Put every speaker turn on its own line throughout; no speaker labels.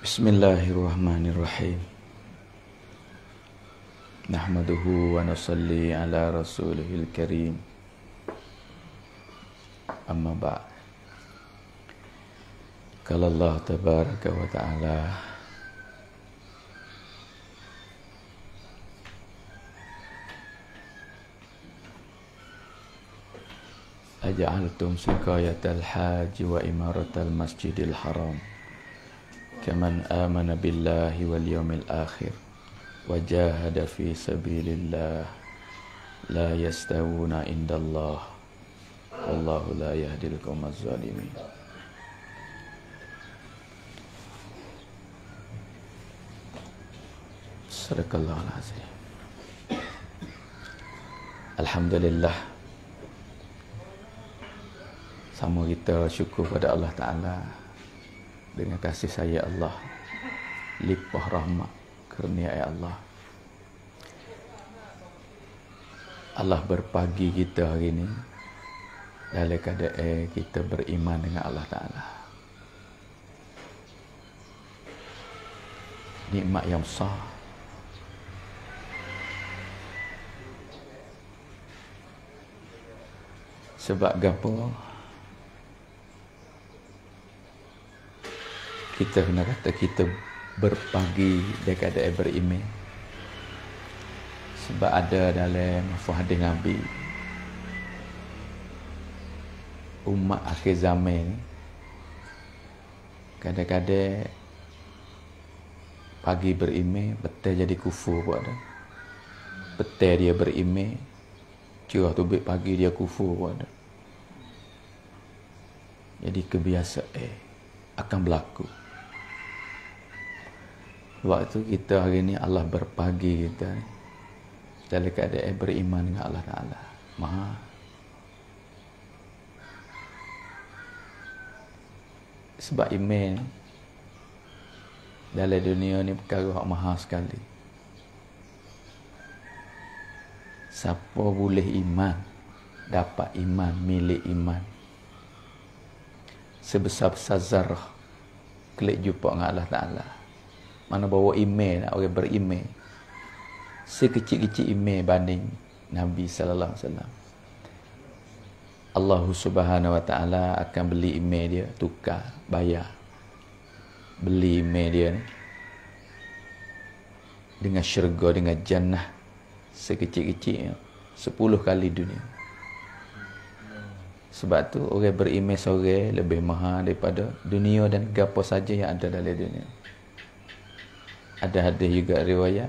Bismillahirrahmanirrahim. Nahmaduhu wa nusalli ala rasulihil karim. Amma ba'd. Qala Allah tabaraka wa ta'ala: Aja'altum siqayatal haji wa imaratal masjidil haram kaman amana billahi wal yawmil akhir wa jahada fi sabilillah la yastawuna indallah wallahu la yahdil qawmaz zalimin. Sadaqallahul azim. Alhamdulillah, sama kita syukur pada Allah Ta'ala dengan kasih sayang Allah, limpah rahmat kurnia Allah. Allah berpagi kita hari ini dalam keadaan kita beriman dengan Allah Ta'ala. Nikmat yang besar. Sebab gapo? Kita kena kata kita berpagi dia keadaan beriman. Sebab ada dalam hadis Nabi, umat akhir zaman kadang-kadang pagi beriman, betul jadi kufur pun ada. Betul dia beriman, curah tubik pagi dia kufur pun ada. Jadi kebiasaan akan berlaku. Waktu kita hari ini Allah berpagi kita dalam keadaan beriman dengan Allah Ta'ala. Sebab iman dalam dunia ni perkara yang mahal sekali. Siapa boleh iman, dapat iman, milik iman sebesar-besar zarah, klik jumpa dengan Allah Ta'ala. Mana bawa iman, orang beriman sekecil-kecil iman banding Nabi sallallahu alaihi wasallam. Allah Subhanahu wa taala akan beli iman dia, tukar, bayar. Beli iman dia ni dengan syurga, dengan jannah sekecil-kecil 10 kali dunia. Sebab tu orang beriman seorang lebih mahal daripada dunia dan gapo saja yang ada dalam dunia. Ada hadis juga riwayat,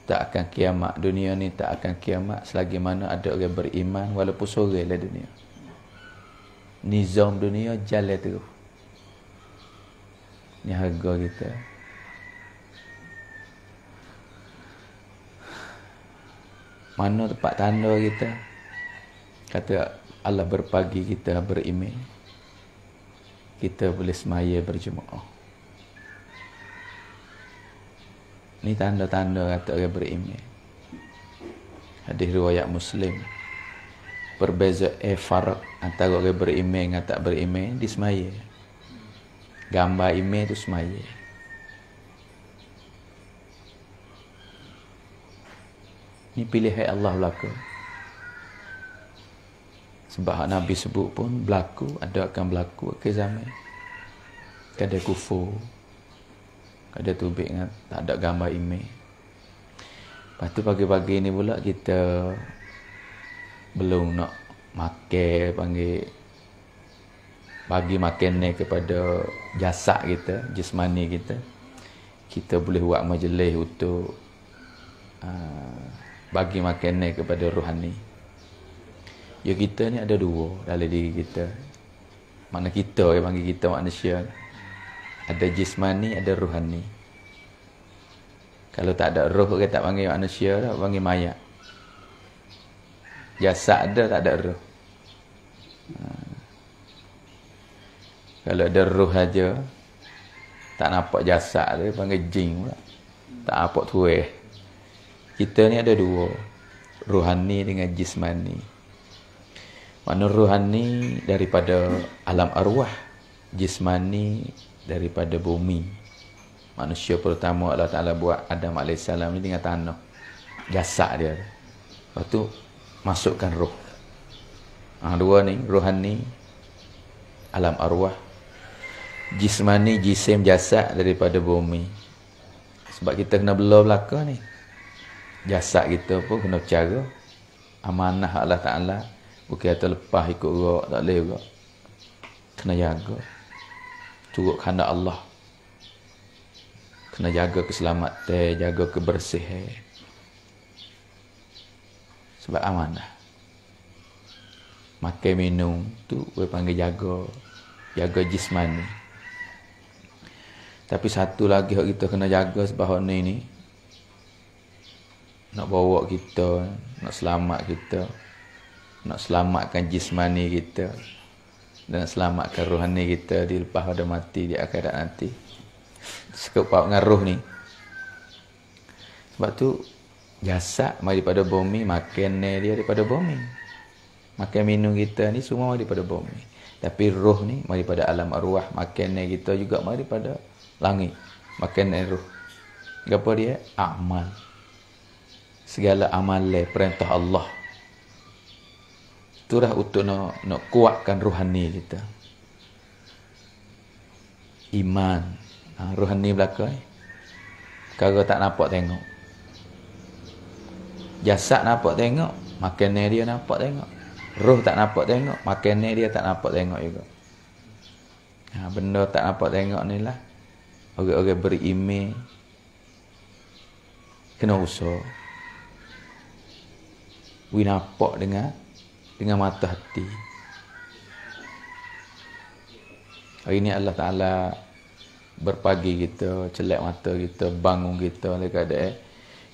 tak akan kiamat, dunia ni tak akan kiamat selagi mana ada orang beriman walaupun seorang dalam dunia. Nizam dunia jalan terus. Ni harga kita. Mana tempat tanda kita? Kata Allah berpagi kita beriman, kita boleh semaya berjemaah. Ni tanda-tanda kata orang beriman. Hadis riwayat Muslim. Perbezaan farq antara orang beriman dengan tak beriman di semaya. Gambar iman tu semaya. Ni pilihan Allah berlaku. Sebab Nabi sebut pun berlaku, ada akan berlaku ke zaman. Kadang kufur, ada tubik dengan tak ada gambar iman. Lepas tu pagi-pagi ni pula kita belum nak makan, panggil bagi makan ni kepada jasad kita, jismani kita. Kita boleh buat majlis untuk bagi makan ni kepada rohani. Ya, kita ni ada dua dalam diri kita. Mana kita yang panggil kita manusia, ada jismani, ada rohani. Kalau tak ada roh, orang tak panggil manusia, tak panggil mayat. Jasad ada, tak ada roh. Kalau ada roh saja, tak nampak jasad dia, panggil jin pula. Tak nampak tuai. Kita ni ada dua, rohani dengan jismani. Mana rohani daripada alam arwah, jismani daripada bumi. Manusia pertama Allah Ta'ala buat Adam AS ni dengan tanah. Jasad dia. Lepas tu masukkan roh. Dua ni, rohani, alam arwah. Jismani, jisim, jasad daripada bumi. Sebab kita kena bela belaka ni. Jasad kita pun kena cara. Amanah Allah Ta'ala. Bukan kata lepas ikut gerak, tak boleh juga. Kena jaga. Turut kerana Allah. Kena jaga keselamatan, jaga kebersihan. Sebab amanah. Makan minum tu boleh panggil jaga. Jaga jismani. Tapi satu lagi yang kita kena jaga sebab ni nak bawa kita, nak selamat kita, nak selamatkan jismani kita, dan nak selamatkan rohani kita di lepas pada mati, di akhirat nanti. Sekepap dengan roh ni. Sebab tu jasad mari daripada bumi, makan dia daripada bumi. Makan minum kita ni semua mari daripada bumi. Tapi roh ni mari daripada alam arwah, makan kita juga mari daripada langit. Makan roh. Apa dia? Amal. Segala amalan perintah Allah. Itulah untuk nak kuatkan rohani kita. Iman. Rohani belakang. Kalau tak nampak tengok. Jasad nampak tengok. Makanan dia nampak tengok. Roh tak nampak tengok. Makanan dia tak nampak tengok juga. Benda tak nampak tengok ni lah. Orang-orang beriman. Kena usaha. We nampak dengan mata hati. Hari ini Allah Ta'ala berpagi kita, celak mata kita, bangun kita oleh keadaan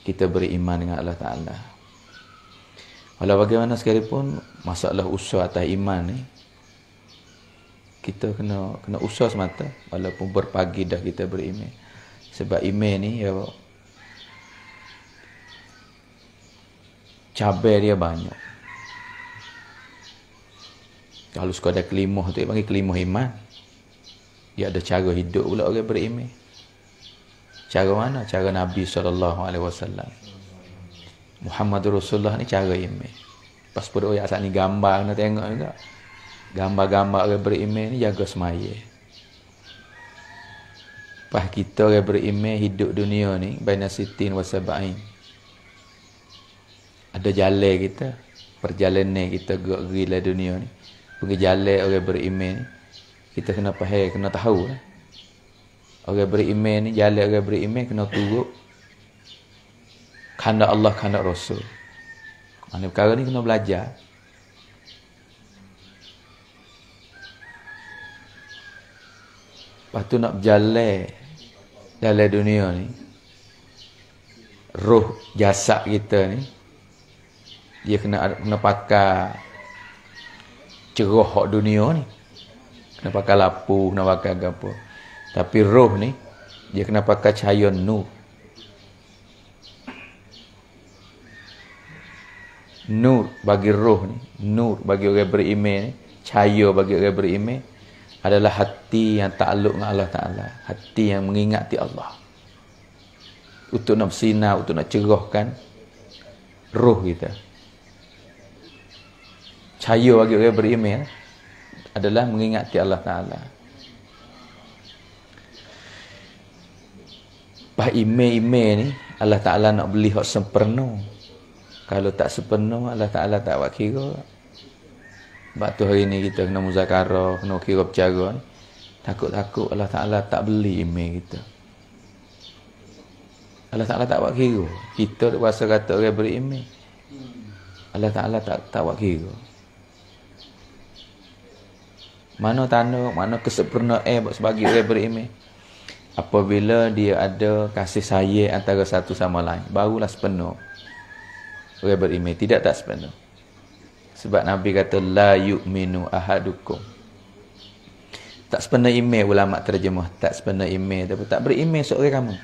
kita beriman dengan Allah Ta'ala. Walau bagaimana sekalipun masalah usaha atas iman ni, kita kena usaha semata walaupun berpagi dah kita beriman. Sebab iman ni ya, cabai dia banyak. Kalau sekadar kelimah tu, dia panggil kelimah iman. Dia ada cara hidup pula orang beriman. Cara mana? Cara Nabi SAW. Muhammadur Rasulullah ni cara iman. Pas pada ayat asal ni gambar kena tengok juga. Gambar-gambar orang beriman ni jaga semaya. Pas kita orang beriman hidup dunia ni baina sitin wa sab'in. Ada jalan kita, perjalanan kita gerak-gerak dunia ni. Pergi jalan orang beriman ni, kita kena faham, kena tahu lah. Orang beriman ni, jalan orang beriman kena turut kehendak Allah, kehendak Rasul. Mana perkara ni kena belajar. Lepas tu nak berjalan dalam dunia ni, roh jasad kita ni, dia kena pakai cerah hak dunia ni. Kena pakai lampu, kena pakai apa. Tapi roh ni, dia kena pakai cahaya nur. Nur bagi roh ni, nur bagi orang beriman ni, cahaya bagi orang beriman adalah hati yang takluk dengan Allah Ta'ala. Hati yang mengingati Allah. Untuk nak bersinar, untuk nak cerahkan roh kita. Cahaya bagi orang beriman adalah mengingati Allah Ta'ala. Pas iman-iman ni, Allah Ta'ala nak beli hak sempurna. Kalau tak sempurna, Allah Ta'ala tak buat kira. Sebab tu hari ni kita kena muzakarah, kena kira bercara ni. Takut-takut Allah Ta'ala tak beli iman kita. Allah Ta'ala tak buat kira. Kita tak kuasa kata orang beriman. Allah Ta'ala tak buat kira. Mana tanda, mana kesempurnaan sebagai orang beriman. Apabila dia ada kasih sayang antara satu sama lain, barulah sepenuh orang beriman. Tidak tak sepenuh. Sebab Nabi kata la yu'minu ahadukum. Tak sepenuh iman, ulama terjemah tak sepenuh iman, tapi tak beriman seorang kamu.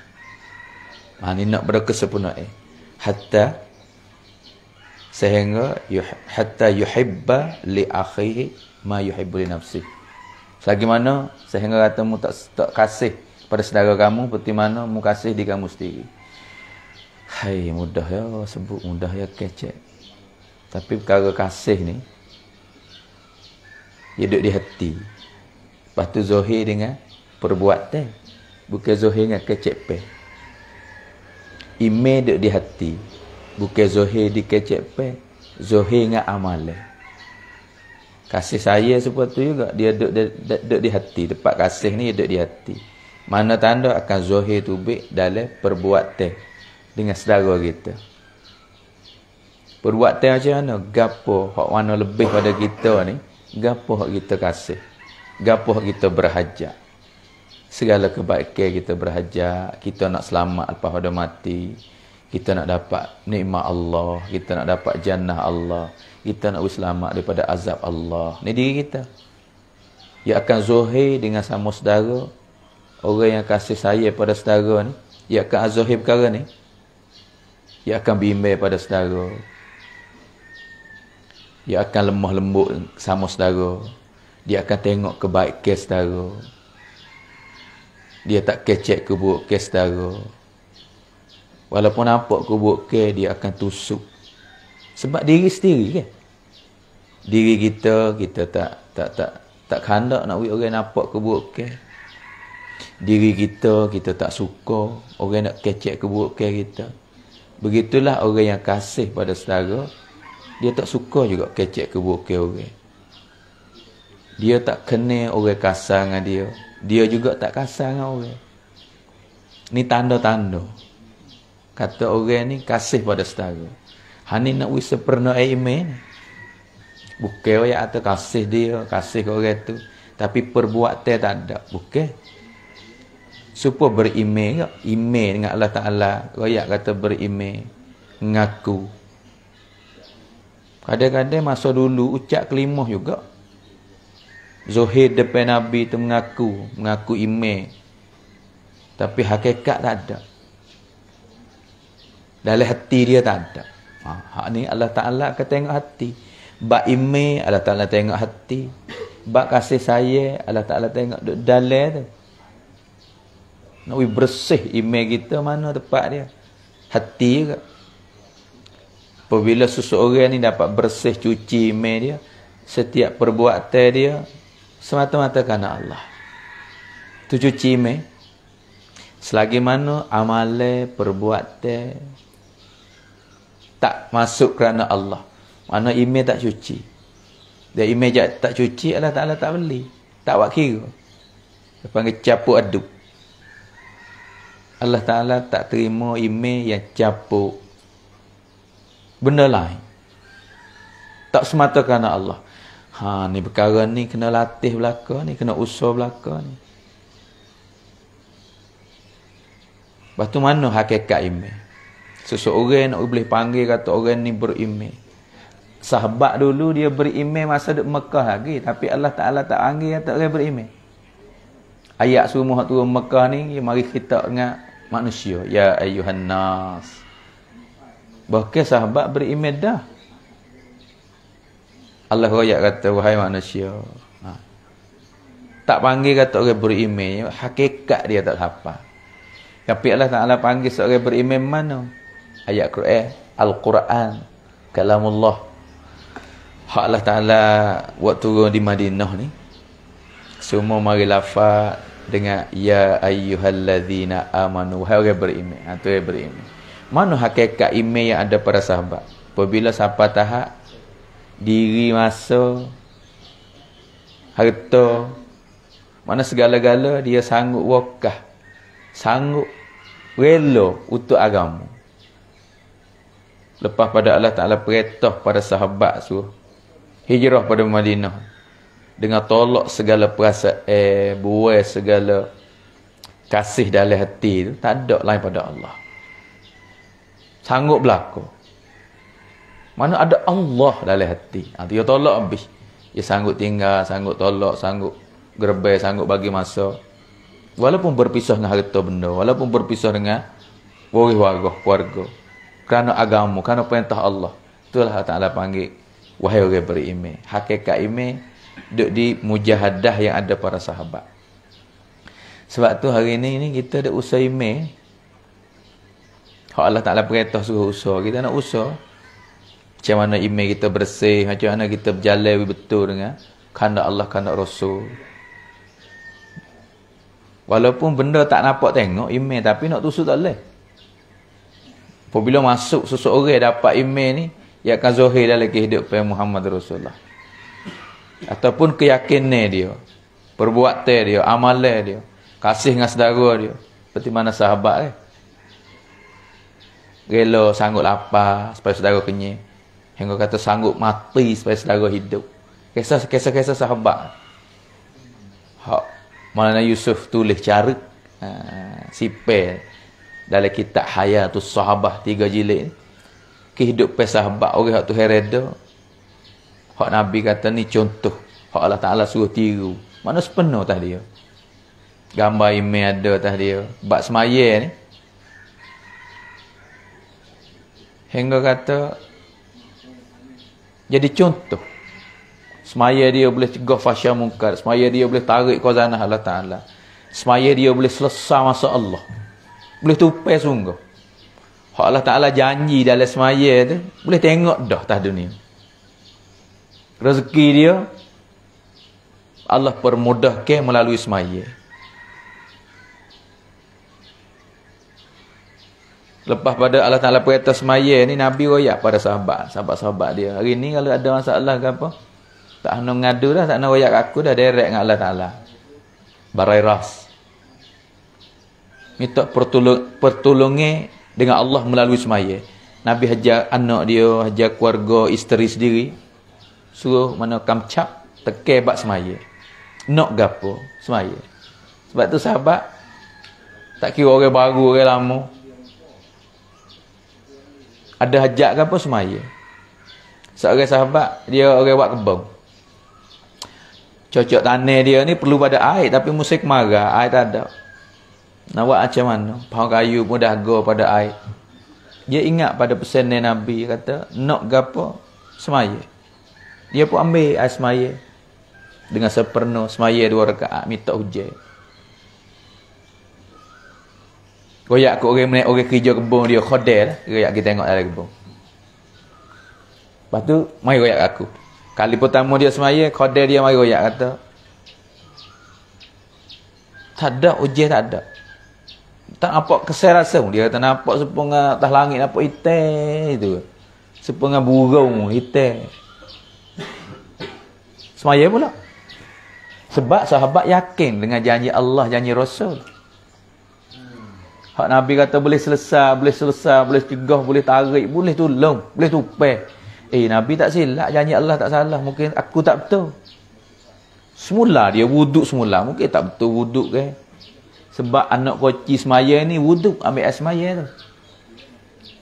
Ini nak berkesempurnaan. Hatta sehingga hatta yuhibba li akhihi ma yuhibbu li nafsihi. Selagi mana sehingga kata mu tak kasih pada saudara kamu, seperti mana mu kasih di kamu sendiri. Hai, mudah ya sebut, mudah ya kecek. Tapi perkara kasih ni dia duduk di hati. Lepas tu zahir dengan perbuatan, bukan zahir dengan kecek pe. Ime duduk di hati, bukan zahir di kecek pe, zahir dengan amalan. Kasih saya seperti tu juga, dia duduk di hati. Tempat kasih ni duduk di hati. Mana tanda akan zahir tu baik dalam perbuatan dengan saudara kita. Perbuatan macam mana? Gapo hak mana lebih pada kita ni, gapo hak kita kasih, gapo hak kita berhajat. Segala kebaikan kita berhajat, kita nak selamat lepas pada mati, kita nak dapat nikmat Allah, kita nak dapat jannah Allah, kita nak selamat daripada azab Allah. Ni diri kita. Ia akan zahir dengan sama saudara. Orang yang kasih saya pada saudara ni, ia akan zahir perkara ni. Ia akan bimbang pada saudara. Dia akan lemah lembut sama saudara. Dia akan tengok kebaikan saudara. Dia tak kecek keburukan saudara. Walaupun nampak keburukan, dia akan tusuk. Sebab diri sendiri kan. Diri kita tak kandak nak buat orang nampak keburukan. Diri kita tak suka orang nak kecek keburukan kita. Begitulah orang yang kasih pada saudara, dia tak suka juga kecek keburukan orang. Dia tak kena orang kasar dengan dia. Dia juga tak kasar dengan orang. Ni tanda-tanda. Kata orang ni kasih pada saudara. Hani nak wis sempurna iman. Bukan orang atau kasih dia, kasih ke orang tu. Tapi perbuatan tak ada. Bukan. Supaya beriman ke? Iman dengan Allah Ta'ala. Royak kata beriman. Mengaku. Kadang-kadang masa dulu ucap kelimah juga. Zuhid depan Nabi tu mengaku iman. Tapi hakikat tak ada. Dalam hati dia tak ada. Hak ni Allah Ta'ala akan tengok hati. Bak iman Allah Ta'ala tengok hati. Bak kasih sayang Allah Ta'ala tengok dalam tu. Nak bersih iman kita mana tempat dia? Hati juga. Apabila seseorang ni dapat bersih cuci iman dia, setiap perbuatan dia semata-mata kerana Allah. Tu cuci iman. Selagi mana amalan perbuatan tak masuk kerana Allah, mana iman tak cuci. Dan iman tak cuci, Allah Ta'ala tak beli, tak buat kira. Dia panggil capuk aduk. Allah Ta'ala tak terima iman yang capuk benda lain. Tak semata kerana Allah. Ni perkara ni kena latih belaka ni, kena usaha belaka ni. Lepas tu mana hakikat iman? Seseorang nak boleh panggil kata orang ni beriman. Sahabat dulu dia beriman masa duduk Mekah lagi, tapi Allah Ta'ala tak panggil kata orang beriman. Ayat semua turun Mekah ni, mari kita dengan manusia. Ya ayyuhan nas. Bahkan sahabat beriman dah. Allah royak kata, wahai manusia. Tak panggil kata orang beriman. Hakikat dia tak hafal. Tapi Allah Ta'ala panggil seorang beriman mana? Ayat Quran. Al-Quran. Kalamullah. Hak Allah Ta'ala buat turun di Madinah ni. Semua mari lafaz dengan ya ayyuhallazina amanu. Wahai orang beriman. Itu orang beriman. Mana hakikat iman yang ada pada sahabat? Apabila sampai tahap diri masa, harta, mana segala-gala dia sanggup wakah, sanggup rela untuk agama. Lepas pada Allah Ta'ala perintah pada sahabat suruh hijrah pada Madinah dengan tolak segala perasaan, buai segala kasih dalam hati tu, tak ada lain pada Allah. Sanggup berlaku. Mana ada Allah dalam hati. Dia tolak habis. Dia sanggup tinggal, sanggup tolak, sanggup gerbel, sanggup bagi masa. Walaupun berpisah dengan harta benda, walaupun berpisah dengan waris keluarga. Kerana agama, kerana perintah Allah. Itulah Allah Ta'ala panggil, wahai orang beriman. Hakikat iman duduk di mujahadah yang ada para sahabat. Sebab tu hari ni kita ada usaha email. Hak Allah Ta'ala perintah suruh usaha. Kita nak usaha. Macam mana email kita bersih. Macam mana kita berjalan betul dengan kehendak Allah, kehendak Rasul. Walaupun benda tak nampak tengok email, tapi nak tusuk tak boleh. Apabila masuk seseorang dapat email ni, ia akan zahir dalam kehidupan Muhammad Rasulullah. Ataupun keyakinan dia, perbuatan dia, amalan dia, kasih dengan saudara dia. Seperti mana sahabat rela sanggup lapar supaya saudara kenyang. Hingga kata sanggup mati supaya saudara hidup. Kisah-kisah sahabat. Hak Maulana Yusuf tulis cara sipel dalam kitab Hayatus Sahabah 3 jilid ni. Kehidupan sahabat orang hak tu hereda. Hak Nabi kata ni contoh. Hak Allah Ta'ala suruh tiru. Mana sepenuh atas dia. Gambar email ada atas dia. Bak semaya ni. Hingga kata. Jadi contoh. Semaya dia boleh cegah fahsyah mungkar. Semaya dia boleh tarik khazanah Allah Ta'ala. Semaya dia boleh selesai masa Allah. Boleh tupai sungguh. Hak Allah Ta'ala janji dalam semaya tu. Boleh tengok dah atas dunia. Rezeki dia Allah permudahkan melalui semaya. Lepas pada Allah Ta'ala perintah semaya ni, Nabi royak pada sahabat-sahabat dia. Hari ni kalau ada masalah ke apa, tak nak ngadu dah, tak nak royak aku dah, direct dengan Allah Ta'ala. Barai ras. Minta pertolongan dengan Allah melalui semaya. Nabi hajar anak dia, hajar keluarga, isteri sendiri. Suruh mana kamcap, teke bak semaya. Nak gapo semaya. Sebab tu sahabat, tak kira orang baru, orang lama. Ada hajat ke apa semaya. Seorang sahabat, dia orang buat kebun. Cocok tanah dia ni perlu pada air, tapi musim kemarau, air tak ada. Nak buat macam mana? Pohon kayu pun dah go pada air. Dia ingat pada pesanan Nabi, kata, nak gapo semaya. Dia pun ambil air semaya. Dengan sepenuh semaya 2 rakaat, minta hujan. Royak aku orang kerja kebun dia khodel, royak kita tengok dalam kebun. Lepas tu mai royak aku. Kali pertama dia semaya, khodel dia mai royak kata, tak ada hujan, tak ada. Tak nampak kesan rasa. Dia kata nampak sepengah atas langit, nampak hitam itu. Sepengah burung hitam. Semaya pula. Sebab sahabat yakin dengan janji Allah, janji Rasul. Hak Nabi kata boleh selesai, boleh cegah, boleh tarik, boleh tolong, boleh tupai. Nabi tak silap, janji Allah tak salah. Mungkin aku tak betul. Semula dia wuduk semula. Mungkin tak betul wuduk ke. Sebab anak koci semaya ni wuduk, ambil air semaya tu.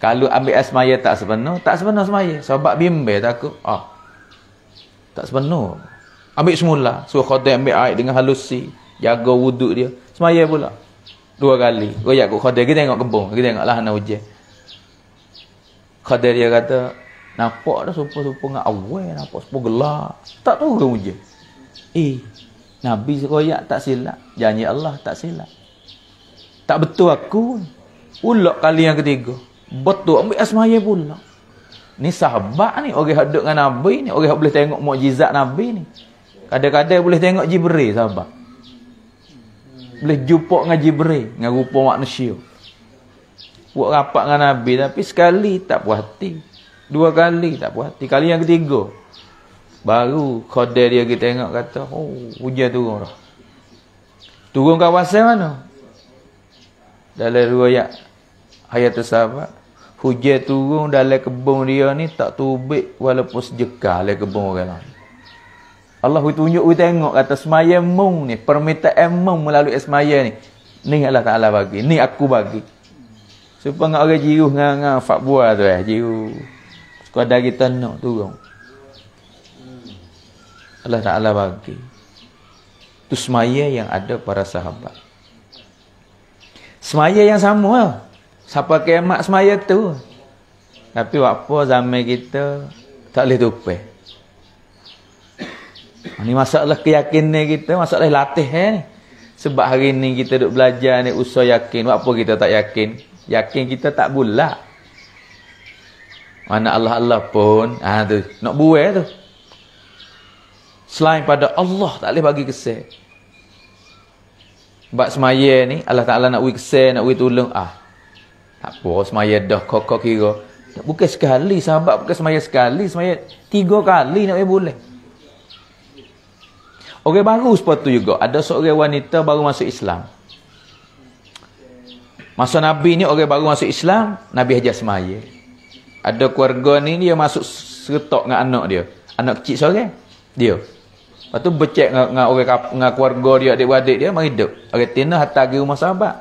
Kalau ambil air semaya tak sepenuh semaya. Sebab bimbang takut. Tak sepenuh. Ambil semula. Suruh khodam ambil air dengan halusi. Jaga wuduk dia. Semaya pula. 2 kali. Royak kat khodam. Kita tengok kebun. Kita tengoklah anak hujan. Khodam dia kata, nampak dah supa-supa dengan awal. Nampak supa gelap. Tak tahu ke hujan. Nabi royak tak silap. Janji Allah tak silap. Tak betul aku. Ulak kali yang ketiga. Betul. Ambil asmaya pula. Ni sahabat ni. Orang yang duduk dengan Nabi ni. Orang yang boleh tengok mukjizat Nabi ni. Kadang-kadang boleh tengok Jibril sahabat. Boleh jumpa dengan Jibril. Dengan rupa manusia. Buat rapat dengan Nabi. Tapi sekali tak puas hati. 2 kali tak puas hati. Kali yang ketiga. Baru khodel dia kita tengok kata. Hujan turun dah. Turun kawasan mana? Dalam riwayat Hayatus Sahabat. Hujan turun dalam kebun dia ni tak tubik walaupun sejekal dalam kebun orang lain. Allah tunjuk tengok kata semaya mung ni, permintaan mung melalui semaya ni. Ni Allah Ta'ala bagi, ni aku bagi. Supaya orang jiru dengan fak buah tu jiru. Sekadar kita nak turun. Allah Ta'ala bagi. Itu semaya yang ada para sahabat. Semaya yang sama lah. Siapa kiamat semaya tu. Tapi apa zaman kita tak boleh tupai. Ni masalah keyakinan kita, masalah latih ni. Sebab hari ni kita duk belajar ni usaha yakin. Apa kita tak yakin? Yakin kita tak bulat. Mana Allah pun, tu nak buai tu. Selain pada Allah tak boleh bagi kesal. Sebab semaya ni Allah Taala nak bagi kesal, nak bagi tolong. Tak apa semaya dah kokok kira. Bukan sekali sahabat, bukan semaya sekali, semaya 3 kali nak boleh. Orang baru seperti tu juga. Ada seorang wanita baru masuk Islam. Masa Nabi ni orang baru masuk Islam, Nabi ajar semaya. Ada keluarga ni dia masuk seretak dengan anak dia. Anak kecil seorang. Dia. Lepas tu bercek dengan keluarga dia, adik-adik dia, mari hidup. Orang tina hantar pergi rumah sahabat.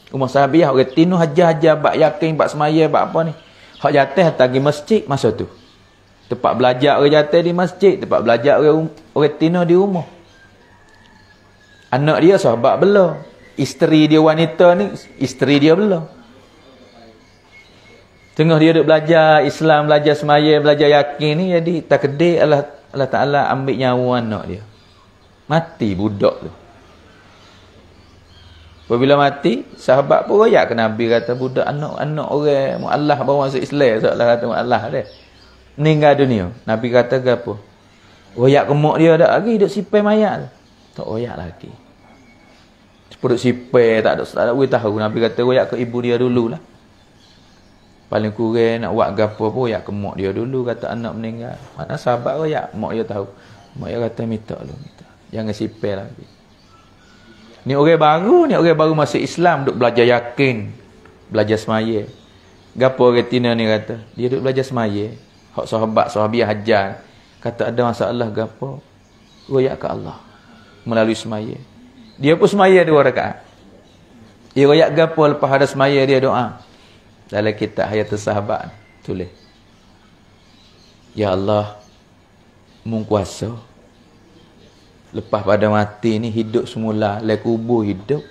Rumah sahabiah, orang tina hajar-hajar, bak yakin, bak semaya, bak apa ni. Hak jatuh hantar pergi masjid masa tu. Tempat belajar orang jatuh di masjid. Tempat belajar orang tina di rumah. Anak dia sahabat bela. Isteri dia wanita ni, isteri dia bela. Tengah dia duk belajar Islam, belajar semaya, belajar yakin ni, jadi tak kedai Allah Ta'ala ambil nyawa anak dia. Mati budak tu. Apabila mati, sahabat pun royak ke Nabi kata budak anak orang mu'allah baru masuk Islam. Seolah kata mu'allah dia. Meninggal dunia. Nabi kata ke apa? Royak kemuk dia tak lagi, duk sipai mayat. Tak royak lagi. Duk sipai, tak ada tahu. Nabi kata royak ke ibu dia dululah. Paling kurang nak buat gapo pun royak ke mak dia dulu, kata anak meninggal. Mana sahabat royak, mak dia tahu. Mak dia kata minta. Jangan sipai lagi. Ni orang baru masuk Islam, duk belajar yakin, belajar semaya. Gapo orang tina ni kata? Dia duk belajar semaya. Hak sahabiah hajar. Kata ada masalah gapo? Royak ke Allah melalui semaya. Dia pun semaya 2 rakaat. Dia royak gapo lepas ada semaya dia doa. Dalam kitab Hayatus Sahabat tulis. Ya Allah, Mung kuasa. Lepas pada mati ni hidup semula, le kubur hidup.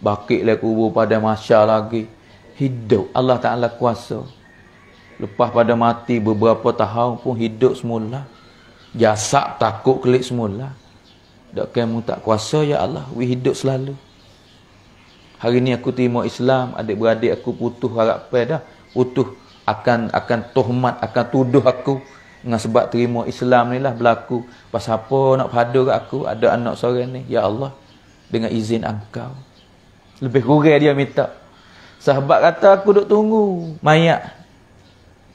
Bakit le kubur pada mahsyar lagi. Hidup. Allah Ta'ala kuasa. Lepas pada mati beberapa tahun pun hidup semula. Jasad takut kelik semula. Dak kamu tak kuasa ya Allah, we hidup selalu. Hari ni aku terima Islam, adik-beradik aku putus harapan dah. Putus akan tuhmat, akan tuduh aku. Dengan sebab terima Islam ni lah berlaku. Pasal apa nak pada kat aku, ada anak seorang ni. Ya Allah, dengan izin engkau. Lebih kurang dia minta. Sahabat kata aku duk tunggu mayat.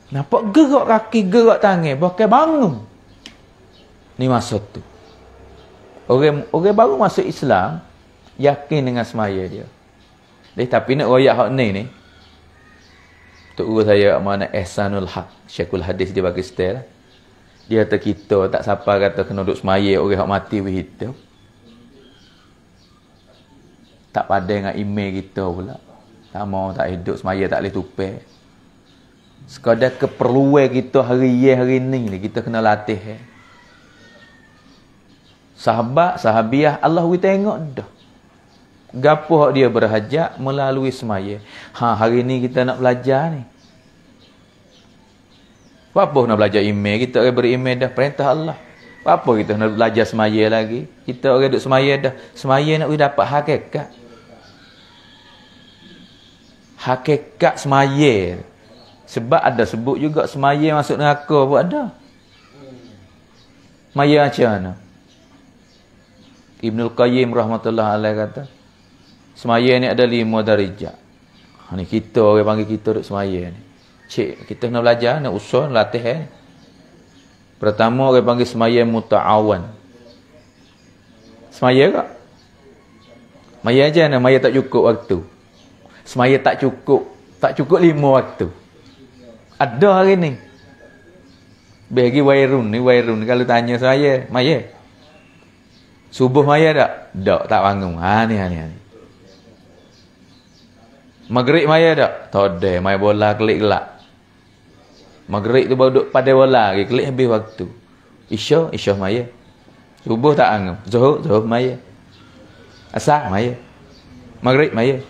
Nampak gerak kaki, gerak tangan, bahkan bangun. Ni masa tu. Orang baru masuk Islam, yakin dengan semaya dia. Tapi nak royak hak ni. Tok guru saya mana Ihsanul Haq, Syekhul Hadis di Pakistan. Dia kata kita tak siapa kata kena duduk semaya orang hak mati we hidup. Tak padai dengan email kita pula. Tak mau tak hidup semaya tak boleh tupai. Sekadar keperluan kita hari ni kita kena latih. Sahabiah Allah we tengok dah. Gapo hak dia berhajat melalui semaya. Hari ni kita nak belajar ni. Apa nak belajar email? Kita orang beri-email dah perintah Allah. Apa kita nak belajar semaya lagi? Kita orang duduk semaya dah. Semaya nak dapat hakikat. Hakikat semaya. Sebab ada sebut juga semaya masuk neraka pun ada. Semaya macam mana? Ibnul Qayyim rahmatullah alaih kata, semaya ni ada 5 darjat. Ni kita orang panggil kita duduk semaya ni. Cik, kita nak belajar, nak usul, latih. Pertama orang panggil semaya muta'awan. Semaya tak? Semaya aja nak, semaya tak cukup waktu. Semaya tak cukup 5 waktu. Ada hari ni. Bagi wairun kalau tanya saya, maya. Subuh maya tak? Tak bangun. Ni. Maghrib maya tak? Tak ada, maya bola kelik gelap. Maghrib tu baru duduk pada bola lagi, kelik habis waktu. Isya maya. Subuh tak bangun. Zuhur maya. Asar maya. Maghrib maya.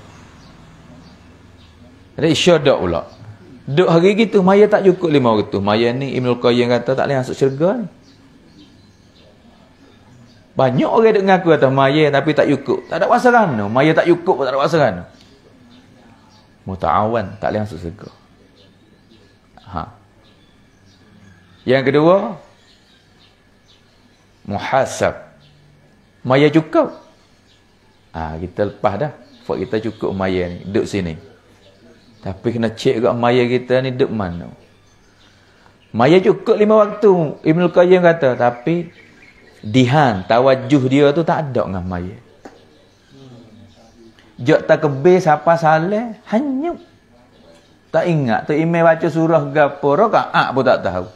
Ada isya tak pula. Duduk hari gitu maya tak cukup 5 waktu. Maya ni Ibnul Qayyim kata tak boleh masuk syurga ni. Banyak orang duk ngaku atas maya tapi tak cukup. Tak ada kuasa rana. Maya tak cukup tak ada kuasa rana. Muta'awan, tak boleh masuk syurga. Yang kedua, muhasab. Maya cukup. Kita lepas dah. Fak kita cukup maya ni, duduk sini. Tapi kena cek kat maya kita ni duduk mana. Maya cukup 5 waktu. Ibnul Qayyim kata, tapi dihan, tawajuh dia tu tak ada dengan maya. Jok takbir siapa saleh, hanyut. Tak ingat tu imam baca surah gapo, rakaat pun tak tahu.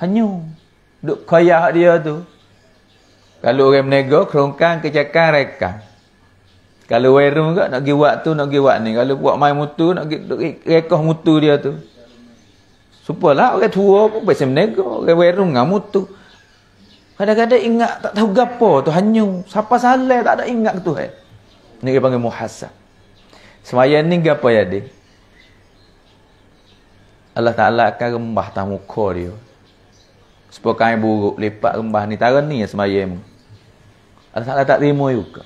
Hanyut. Duk koyak dia tu. Kalau orang menego, kerongkang, kecakang, rekang. Kalau werung ke, nak pergi buat tu, nak pergi buat ni. Kalau buat main mutu, nak pergi rekoh mutu dia tu. Supalah orang tua pun biasa menego. Orang werung dengan mutu. Kadang-kadang ingat tak tahu gapo tu, hanyut. Siapa salah tak ada ingat tu. Ni dia panggil muhasab. Sembahyang ni gapo jadi? Allah Ta'ala akan rembah atas muka dia. Sepokai buruk lipat rembah ni. Tara ni ya sembahyang. Allah Ta'ala tak terima juga.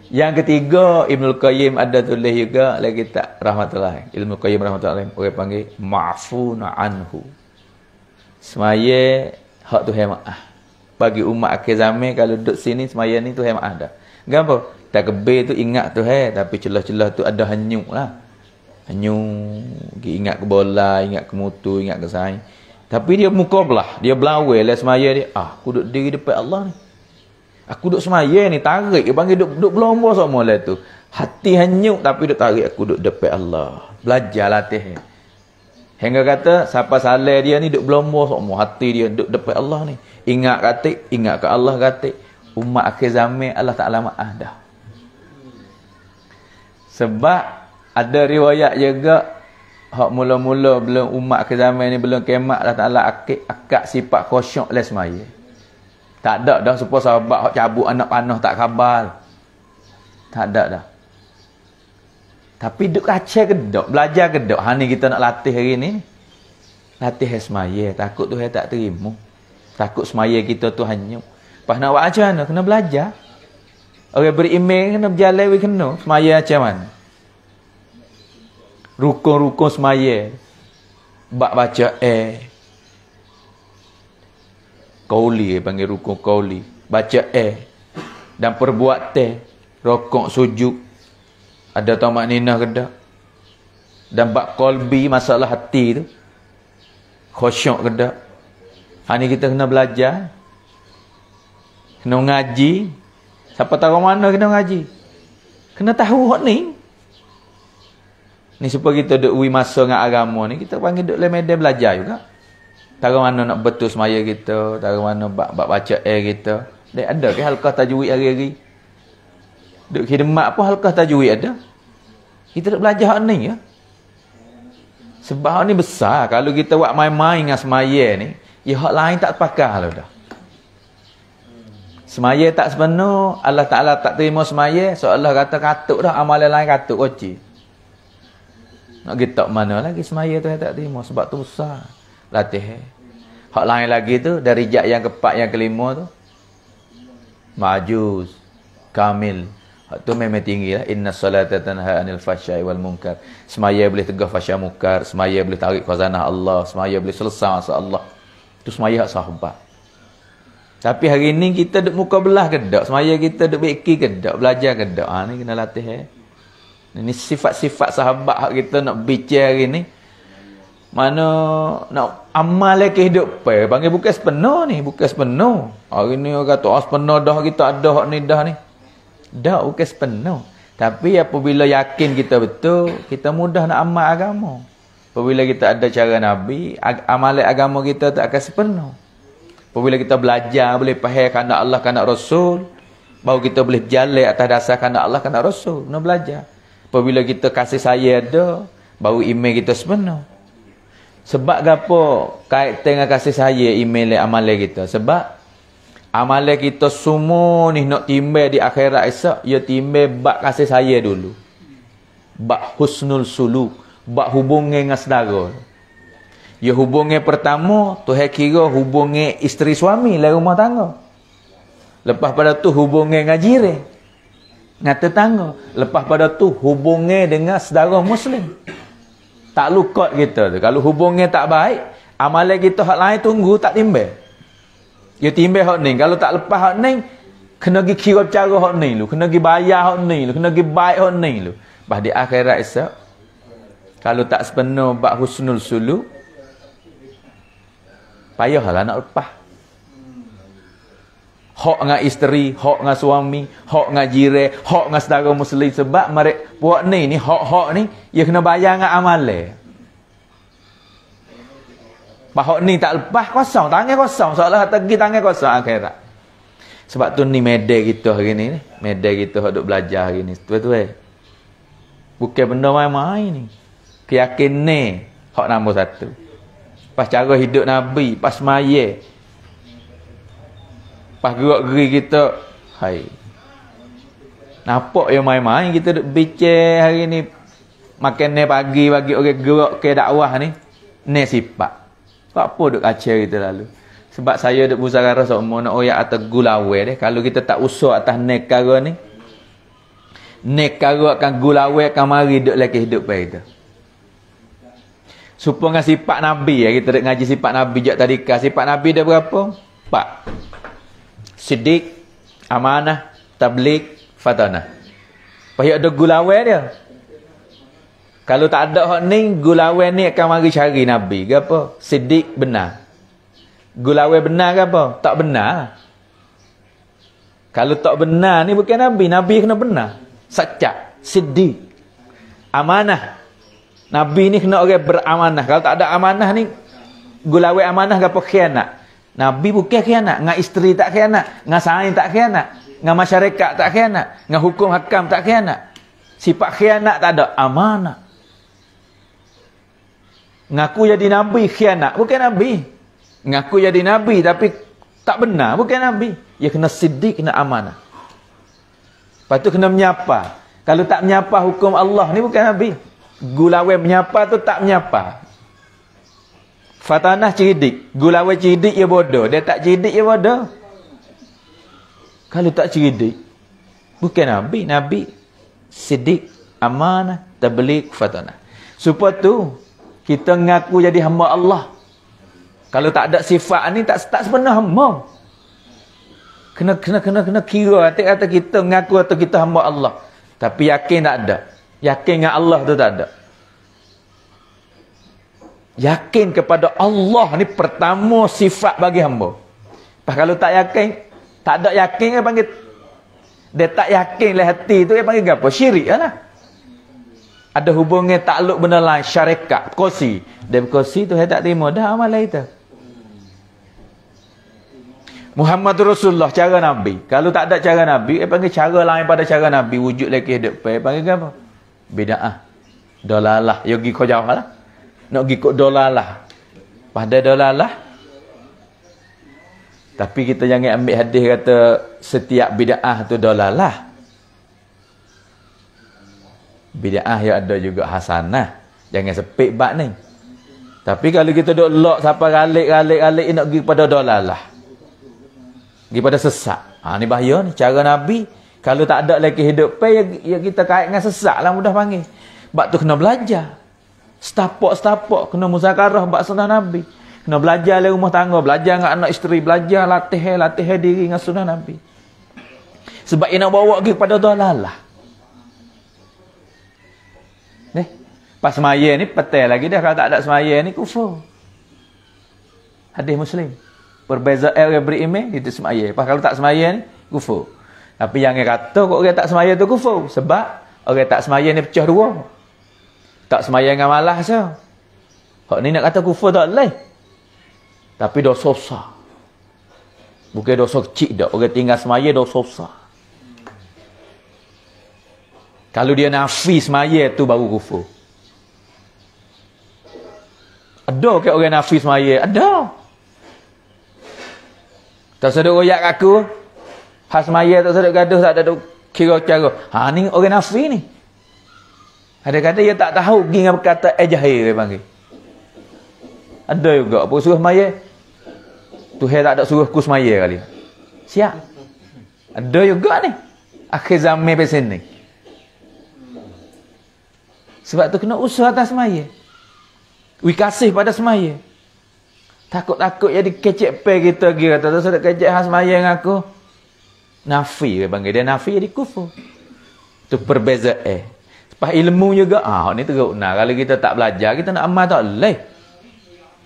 Yang ketiga, Ibnul Qayyim ada tulis juga lagi tak rahmatullah. Ibnul Qayyim rahmatullah orang panggil ma'fun anhu. Semaya hak Tuhan maaf. Bagi umat akhir zaman kalau duduk sini semaya ni Tuhan maaf dah. Gapo? Takbir tu ingat Tuhan tapi celah-celah tu ada hanyut lah. Hanyut, ingat ke bola, ingat ke mutu, ingat ke saing. Tapi dia muka belah, dia belawai lah semaya dia. Aku duduk diri depan Allah ni. Aku duduk semaya ni, tarik. Dia panggil duduk berlomba semua lah tu. Hati hanyut tapi duduk tarik. Aku duduk depan Allah. Belajar latih. Hingga kata, siapa salah dia ni duduk berlomba semua. Hati dia duduk depan Allah ni. Ingat katik, ingat ke Allah katik. Umat akhir zaman Allah Ta'ala maaf dah. Sebab ada riwayat juga, hak mula-mula belum umat akhir zaman ni, belum kiamat, Allah Ta'ala akak sifat khusyuk lah semaya. Tak ada dah supaya sahabat hak cabut anak panah tak khabar. Tak ada dah. Tapi duk kacau kedok, belajar kedok. Ni kita nak latih hari ni. Latih semaya, takut Tuhan tak terima. Takut semaya kita tu hanyut. Pas nak buat macam mana? Kena belajar. Orang beriman kena berjalan, kena semaya macam mana? Rukun-rukun semaya. Bak baca qauli, panggil rukun qauli. Baca dan perbuatan, rokok, sujud. Ada tamak ninah ke tak? Dan bak qalbi, masalah hati tu. Khusyuk ke tak? Ni kita kena belajar. Kena ngaji. Siapa tahu mana kena ngaji? Kena tahu hak ni. Ni supaya kita duk masa dengan agama ni, kita panggil duk le medan belajar juga. Tahu mana nak betul semaya kita, tahu mana bab baca kita. Dek ada ke halqah tajwid hari-hari? Duk khidmat pun halqah tajwid ada. Kita duk belajar hak ni ya. Sebab hak ni besar. Kalau kita buat main-main dengan semaya ni, ya hak lain tak pakar lah dah. Semaya tak sepenuh, Allah Ta'ala tak terima semaya, so Allah kata katuk dah, amalan lain katuk koci. Nak kita mana lagi semaya tu tak terima, sebab tu besar. Latih. Hak lain lagi tu, dari jat yang keempat, yang kelima tu, majuz, kamil. Hak tu memang tinggi lah. Inna salata tanha anil fahsya'i wal munkar. Semaya boleh tegah fahsya munkar, semaya boleh tarik khazanah Allah, semaya boleh selesai masa Allah. Tu semaya hak sahabat. Tapi hari ni kita duk muka belah ke tak? Semaya kita duk beki ke tak? Belajar ke tak? Ni kena latih. Ini sifat-sifat sahabat hak kita nak bicara hari ni. Mana nak amal kehidupan. Panggil bukan sepenuh ni. Bukan sepenuh. Hari ni orang kata, sepenuh dah kita ada hak ni dah ni. Dah bukan sepenuh. Tapi apabila yakin kita betul, kita mudah nak amal agama. Apabila kita ada cara Nabi, amalan agama kita tak akan sepenuh. Apabila kita belajar, boleh faham kehendak Allah, kehendak Rasul, baru kita boleh berjalan atas dasar kehendak Allah, kehendak Rasul. Kena belajar. Apabila kita kasih sayang ada, baru iman kita sepenuh. Sebab apa kait dengan kasih sayang iman dan amalan kita? Sebab amalan kita semua ni nak timbal di akhirat esok, ia timbal bab kasih sayang dulu. Bab husnul suluk, bab hubungan dengan saudara. Ya hubungan pertama, Tuhan kira hubungan isteri suami dalam rumah tangga. Lepas pada tu hubungan dengan jiran, dengan tetangga. Lepas pada tu hubungan dengan saudara Muslim. Tak lukot kita tu. Kalau hubungan tak baik, amalan kita hak lain tunggu tak timbal. Ya timbal hak ni. Kalau tak lepas hak ni, kena pergi kira cara hak ni lu. Kena pergi bayar hak ni lu. Kena pergi baik hak ni lu. Lepas di akhirat esok, kalau tak sepenuh bak husnul suluk, payahlah nak lepas. Hak dengan isteri, hak dengan suami, hak dengan jiran, hak dengan saudara Muslim. Sebab mereka buat ni hak-hak ni, ia kena bayar dengan amalan. Hak ni tak lepas, kosong. Tangan kosong. Seolah pergi tangan kosong akhirat. Sebab tu ni media kita hari ni. Media kita duk belajar hari ni. Betul-betul. Bukan benda main-main ni. Keyakin ni, hak nombor satu. Pas cara hidup Nabi, pas maya, pas gerak-geri kita, hai. Nampak yang main-main kita duk bincang hari ni. Makan ni pagi bagi orang gerak ke dakwah ni. Ni sifat. Apa duk kacau kita lalu. Sebab saya duk musyawarah semua nak oyak atas gulawe deh. Kalau kita tak usah atas nekara ni, nekara akan gulawe akan mari duk lagi hidup baik kita. Supaya sifat Nabi ya, kita duk ngaji sifat Nabi jak tadika. Sifat Nabi ada berapa? 4. Siddiq, amanah, tabligh, fatanah. Payah ada gulawe dia. Kalau tak ada hak ni, gulawe ni akan mari cari Nabi. Ke apa? Siddiq benar. Gulawe benar ke apa? Tak benar. Kalau tak benar ni bukan Nabi. Nabi kena benar. Sacak. Siddiq. Amanah. Nabi ni kena orang beramanah. Kalau tak ada amanah ni, gulawe amanah ke apa? Khianat. Nabi bukan khianat. Dengan isteri tak khianat. Dengan sain tak khianat. Dengan masyarakat tak khianat. Dengan hukum hakam tak khianat. Sifat khianat tak ada. Amanah. Ngaku jadi Nabi khianat. Bukan Nabi. Ngaku jadi Nabi tapi tak benar. Bukan Nabi. Dia kena siddiq, kena amanah. Lepas tu kena menyapa. Kalau tak menyapa hukum Allah ni bukan Nabi. Gulawe menyapa tu tak menyapa. Fatanah cerdik. Gulawe cerdik ia bodoh. Dia tak cerdik ia bodoh. Kalau tak cerdik, bukan Nabi. Nabi siddiq, amanah, tabligh, fatanah. Supaya tu kita ngaku jadi hamba Allah. Kalau tak ada sifat ni tak sepenuh hamba. Kena kira kata kita ngaku atau kita hamba Allah. Tapi yakin tak ada. Yakin dengan Allah tu tak ada. Yakin kepada Allah ni pertama sifat bagi hamba. Kalau tak yakin, tak ada yakin dia panggil, dia tak yakin lah hati tu dia panggil apa? Syirik lah. Ada hubungan takluk benda lain, syarikat, kosi. Dia berkosi tu saya tak terima dah amalan itu. Muhammad Rasulullah cara Nabi. Kalau tak ada cara Nabi, dia panggil cara lain pada cara Nabi. Wujud lagi hidup. Dia panggil apa? Bida'ah. Dolalah. Ya pergi kau jauh lah. Nak pergi kau dolalah. Pada dolalah. Tapi kita jangan ambil hadis kata setiap bida'ah tu dolalah. Bida'ah yang ada juga hasanah. Jangan sepik bak ni. Tapi kalau kita duk lock sampai galik nak pergi pada dolalah. Pergi pada sesat. Ni bahaya ni. Cara Nabi. Kalau tak ada lagi hidup ya kita kait dengan sesat lah mudah panggil. Bak tu kena belajar. Setapak kena muzakarah bak sunnah Nabi. Kena belajar dalam rumah tangga. Belajar dengan anak isteri. Belajar latih diri dengan sunnah Nabi. Sebab ia nak bawa pergi pada dolalah. Pas semaya ni petai lagi dah. Kalau tak ada semaya ni kufur. Hadis Muslim. Berbeza orang beriman itu semaya. Pas kalau tak semaya ni kufur. Tapi yang kata kok orang tak semaya tu kufur. Sebab orang tak semaya ni pecah dua. Tak semaya dengan malas saja. Hak ni nak kata kufur tak boleh. Tapi dosa besar. Bukan dosa kecil dah. Orang tinggal semaya dosa besar. Kalau dia nafi semaya tu baru kufur. Ada ke orang nafi semaya? Ada. Tak sedut royak aku. Has semaya tak sedut gaduh, tak ada kira cara. Ni orang nafi ni. Ada kata dia tak tahu pergi dengan berkata jahil dia panggil. Ada juga apa suruh semaya. Tuhan tak ada suruh ku semaya kali. Siap. Ada juga ni. Akhir zaman pasal ni. Sebab tu kena usaha atas semaya. Kasih pada semaya. Takut-takut jadi kecek pe kita pergi kata tu sudah kecek hang semaya dengan aku. Nafi dia panggil dia nafi jadi kufur. Tu perbezaan. Lepas ilmu juga ni teruk nah kalau kita tak belajar kita nak amal tak boleh.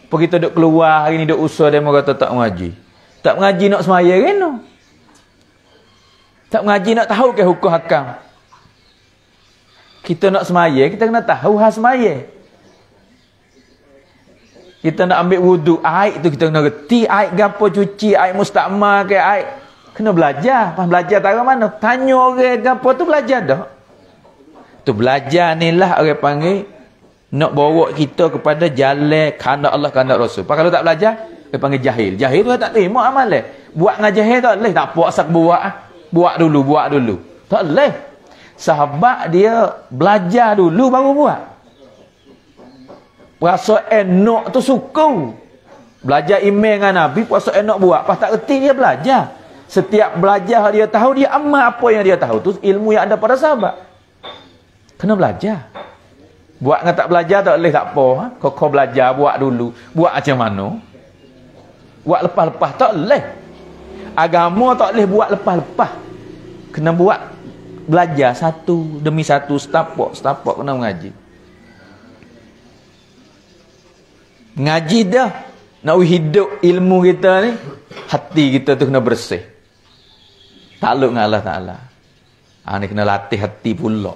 Apa kita duk keluar hari ni duk usaha demo kata tak mengaji. Tak mengaji nak semaya kena. Tak mengaji nak tahu ke hukum hakam. Kita nak semaya, kita kena tahu hal semaya. Kita nak ambil wudu, air tu kita kena reti, air gapo cuci, air mustakmal ke air. Kena belajar. Pas belajar tahu mana? Tanya orang gapo tu belajar dah. Tu belajar ni lah orang panggil nak bawa kita kepada jalan kehendak Allah, kehendak Rasul. Pas kalau tak belajar, dia panggil jahil. Jahil tu tak terima amal dia. Buat dengan jahil tak boleh. Tak puas buat. Buat dulu. Tak boleh. Sahabat dia belajar dulu baru buat. Puasa enok tu suku. Belajar email dengan Nabi, puasa enok buat. Pas tak reti dia belajar. Setiap belajar dia tahu, dia amal apa yang dia tahu. Tu ilmu yang ada pada sahabat. Kena belajar. Buat dengan tak belajar tak boleh tak apa. Kau belajar buat dulu. Buat macam mana? Buat lepas-lepas tak boleh. Agama tak boleh buat lepas-lepas. Kena buat belajar satu demi satu, setapak kena mengaji. Ngaji dah nak hidup ilmu kita ni, hati kita tu kena bersih. Takluk dengan Allah Taala. Ni kena latih hati pula.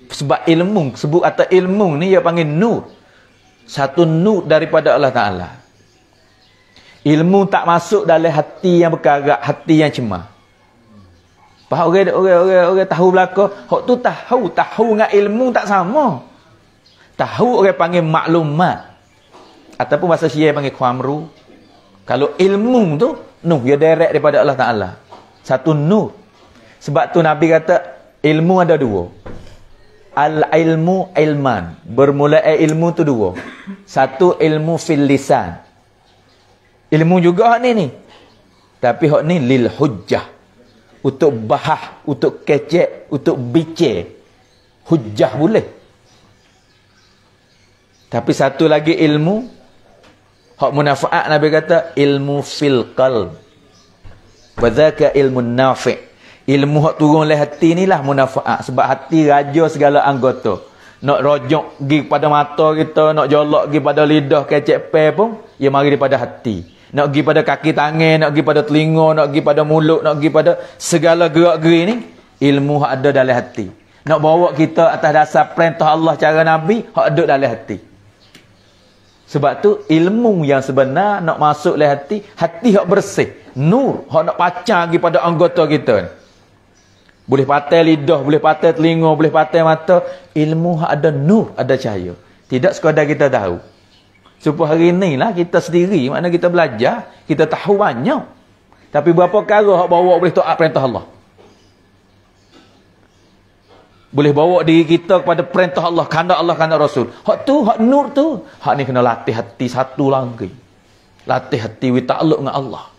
Sebab ilmu, sebut atas ilmu ni dia panggil nur. Satu nur daripada Allah Taala. Ilmu tak masuk dalam hati yang berkarat, hati yang cemah. Faham orang tahu belaka, hak tu tahu dengan ilmu tak sama. Tahu orang panggil maklumat. Ataupun bahasa Syiah panggil khamru. Kalau ilmu tu nur dia direct daripada Allah Taala. Satu nur. Sebab tu Nabi kata ilmu ada dua. Al-ilmu ilman. Bermula ilmu tu dua. Satu ilmu fil lisan. Ilmu juga hak ni. Tapi hak ni lil hujjah. Untuk bahas, untuk kecek, untuk bicar. Hujjah boleh. Tapi satu lagi ilmu hak munafaat Nabi kata ilmu fil qalb. Wa dzaka ilmu nafi'. Ilmu hak turun oleh hati ni lah munafaat. Sebab hati raja segala anggota. Nak rojok pergi pada mata kita, nak jolok pergi pada lidah, kecek pe pun, ia mari daripada hati. Nak pergi pada kaki tangan, nak pergi pada telinga, nak pergi pada mulut, nak pergi pada segala gerak-geri ni, ilmu hak ada dalam hati. Nak bawa kita atas dasar perintah Allah cara Nabi, hak ada dalam hati. Sebab tu ilmu yang sebenar nak masuk dalam hati, hati hak bersih. Nur, hak nak pacang pergi pada anggota kita ni. Boleh patai lidah, boleh patai telinga, boleh patai mata. Ilmu ada nur, ada cahaya. Tidak sekadar kita tahu. Supaya hari ni lah kita sendiri, makna kita belajar, kita tahu banyak. Tapi berapa kali hak bawa boleh taat perintah Allah. Boleh bawa diri kita kepada perintah Allah, kehendak Allah, kehendak Rasul. Hak tu, hak nur tu. Hak ni kena latih hati satu lagi. Latih hati we takluk dengan Allah.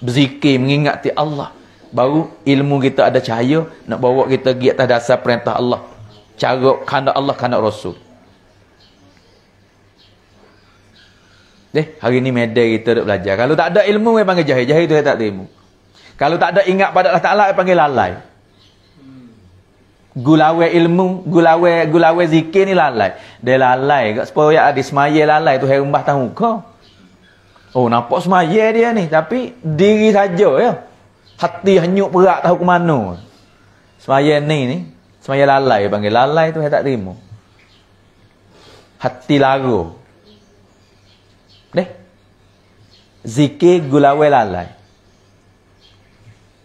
Berzikir, mengingati Allah. Baru ilmu kita ada cahaya nak bawa kita pergi atas dasar perintah Allah. Cara kehendak Allah, kehendak Rasul. Hari ni medan kita duk belajar. Kalau tak ada ilmu dia panggil jahil. Jahil tu dia tak ada ilmu. Kalau tak ada ingat pada Allah Taala dia panggil lalai. Gulawai ilmu, gulawai zikir ni lalai. Dia lalai kat supaya ada semaya lalai tu hari rembah tahu kau. Oh nampak semaya dia ni tapi diri saja ya. Hati hanyut perak tahu ke mana. Semaya ni semaya lalai panggil lalai tu saya tak terima. Hati lagu. Zikir gulawai lalai.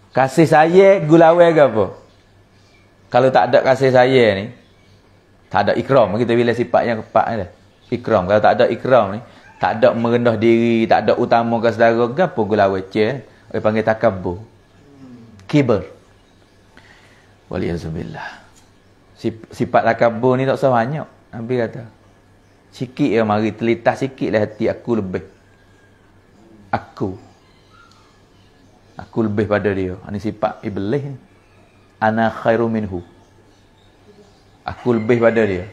Kasih saya gulawai ke apa? Kalau tak ada kasih saya ni, tak ada ikram. Kita bila sifat yang keempat ni dah. Ikram. Kalau tak ada ikram ni, tak ada merendah diri, tak ada utamakan saudara, gapo gulawai ce? Dia panggil takabur. Kibir. Waliyazubillah. Sifat takabur ni tak usah banyak. Nabi kata. Sikit ya mari terlintas sikitlah hati aku lebih. Aku lebih pada dia. Ini sifat iblis ni. Ana khairu minhu. Aku lebih pada dia.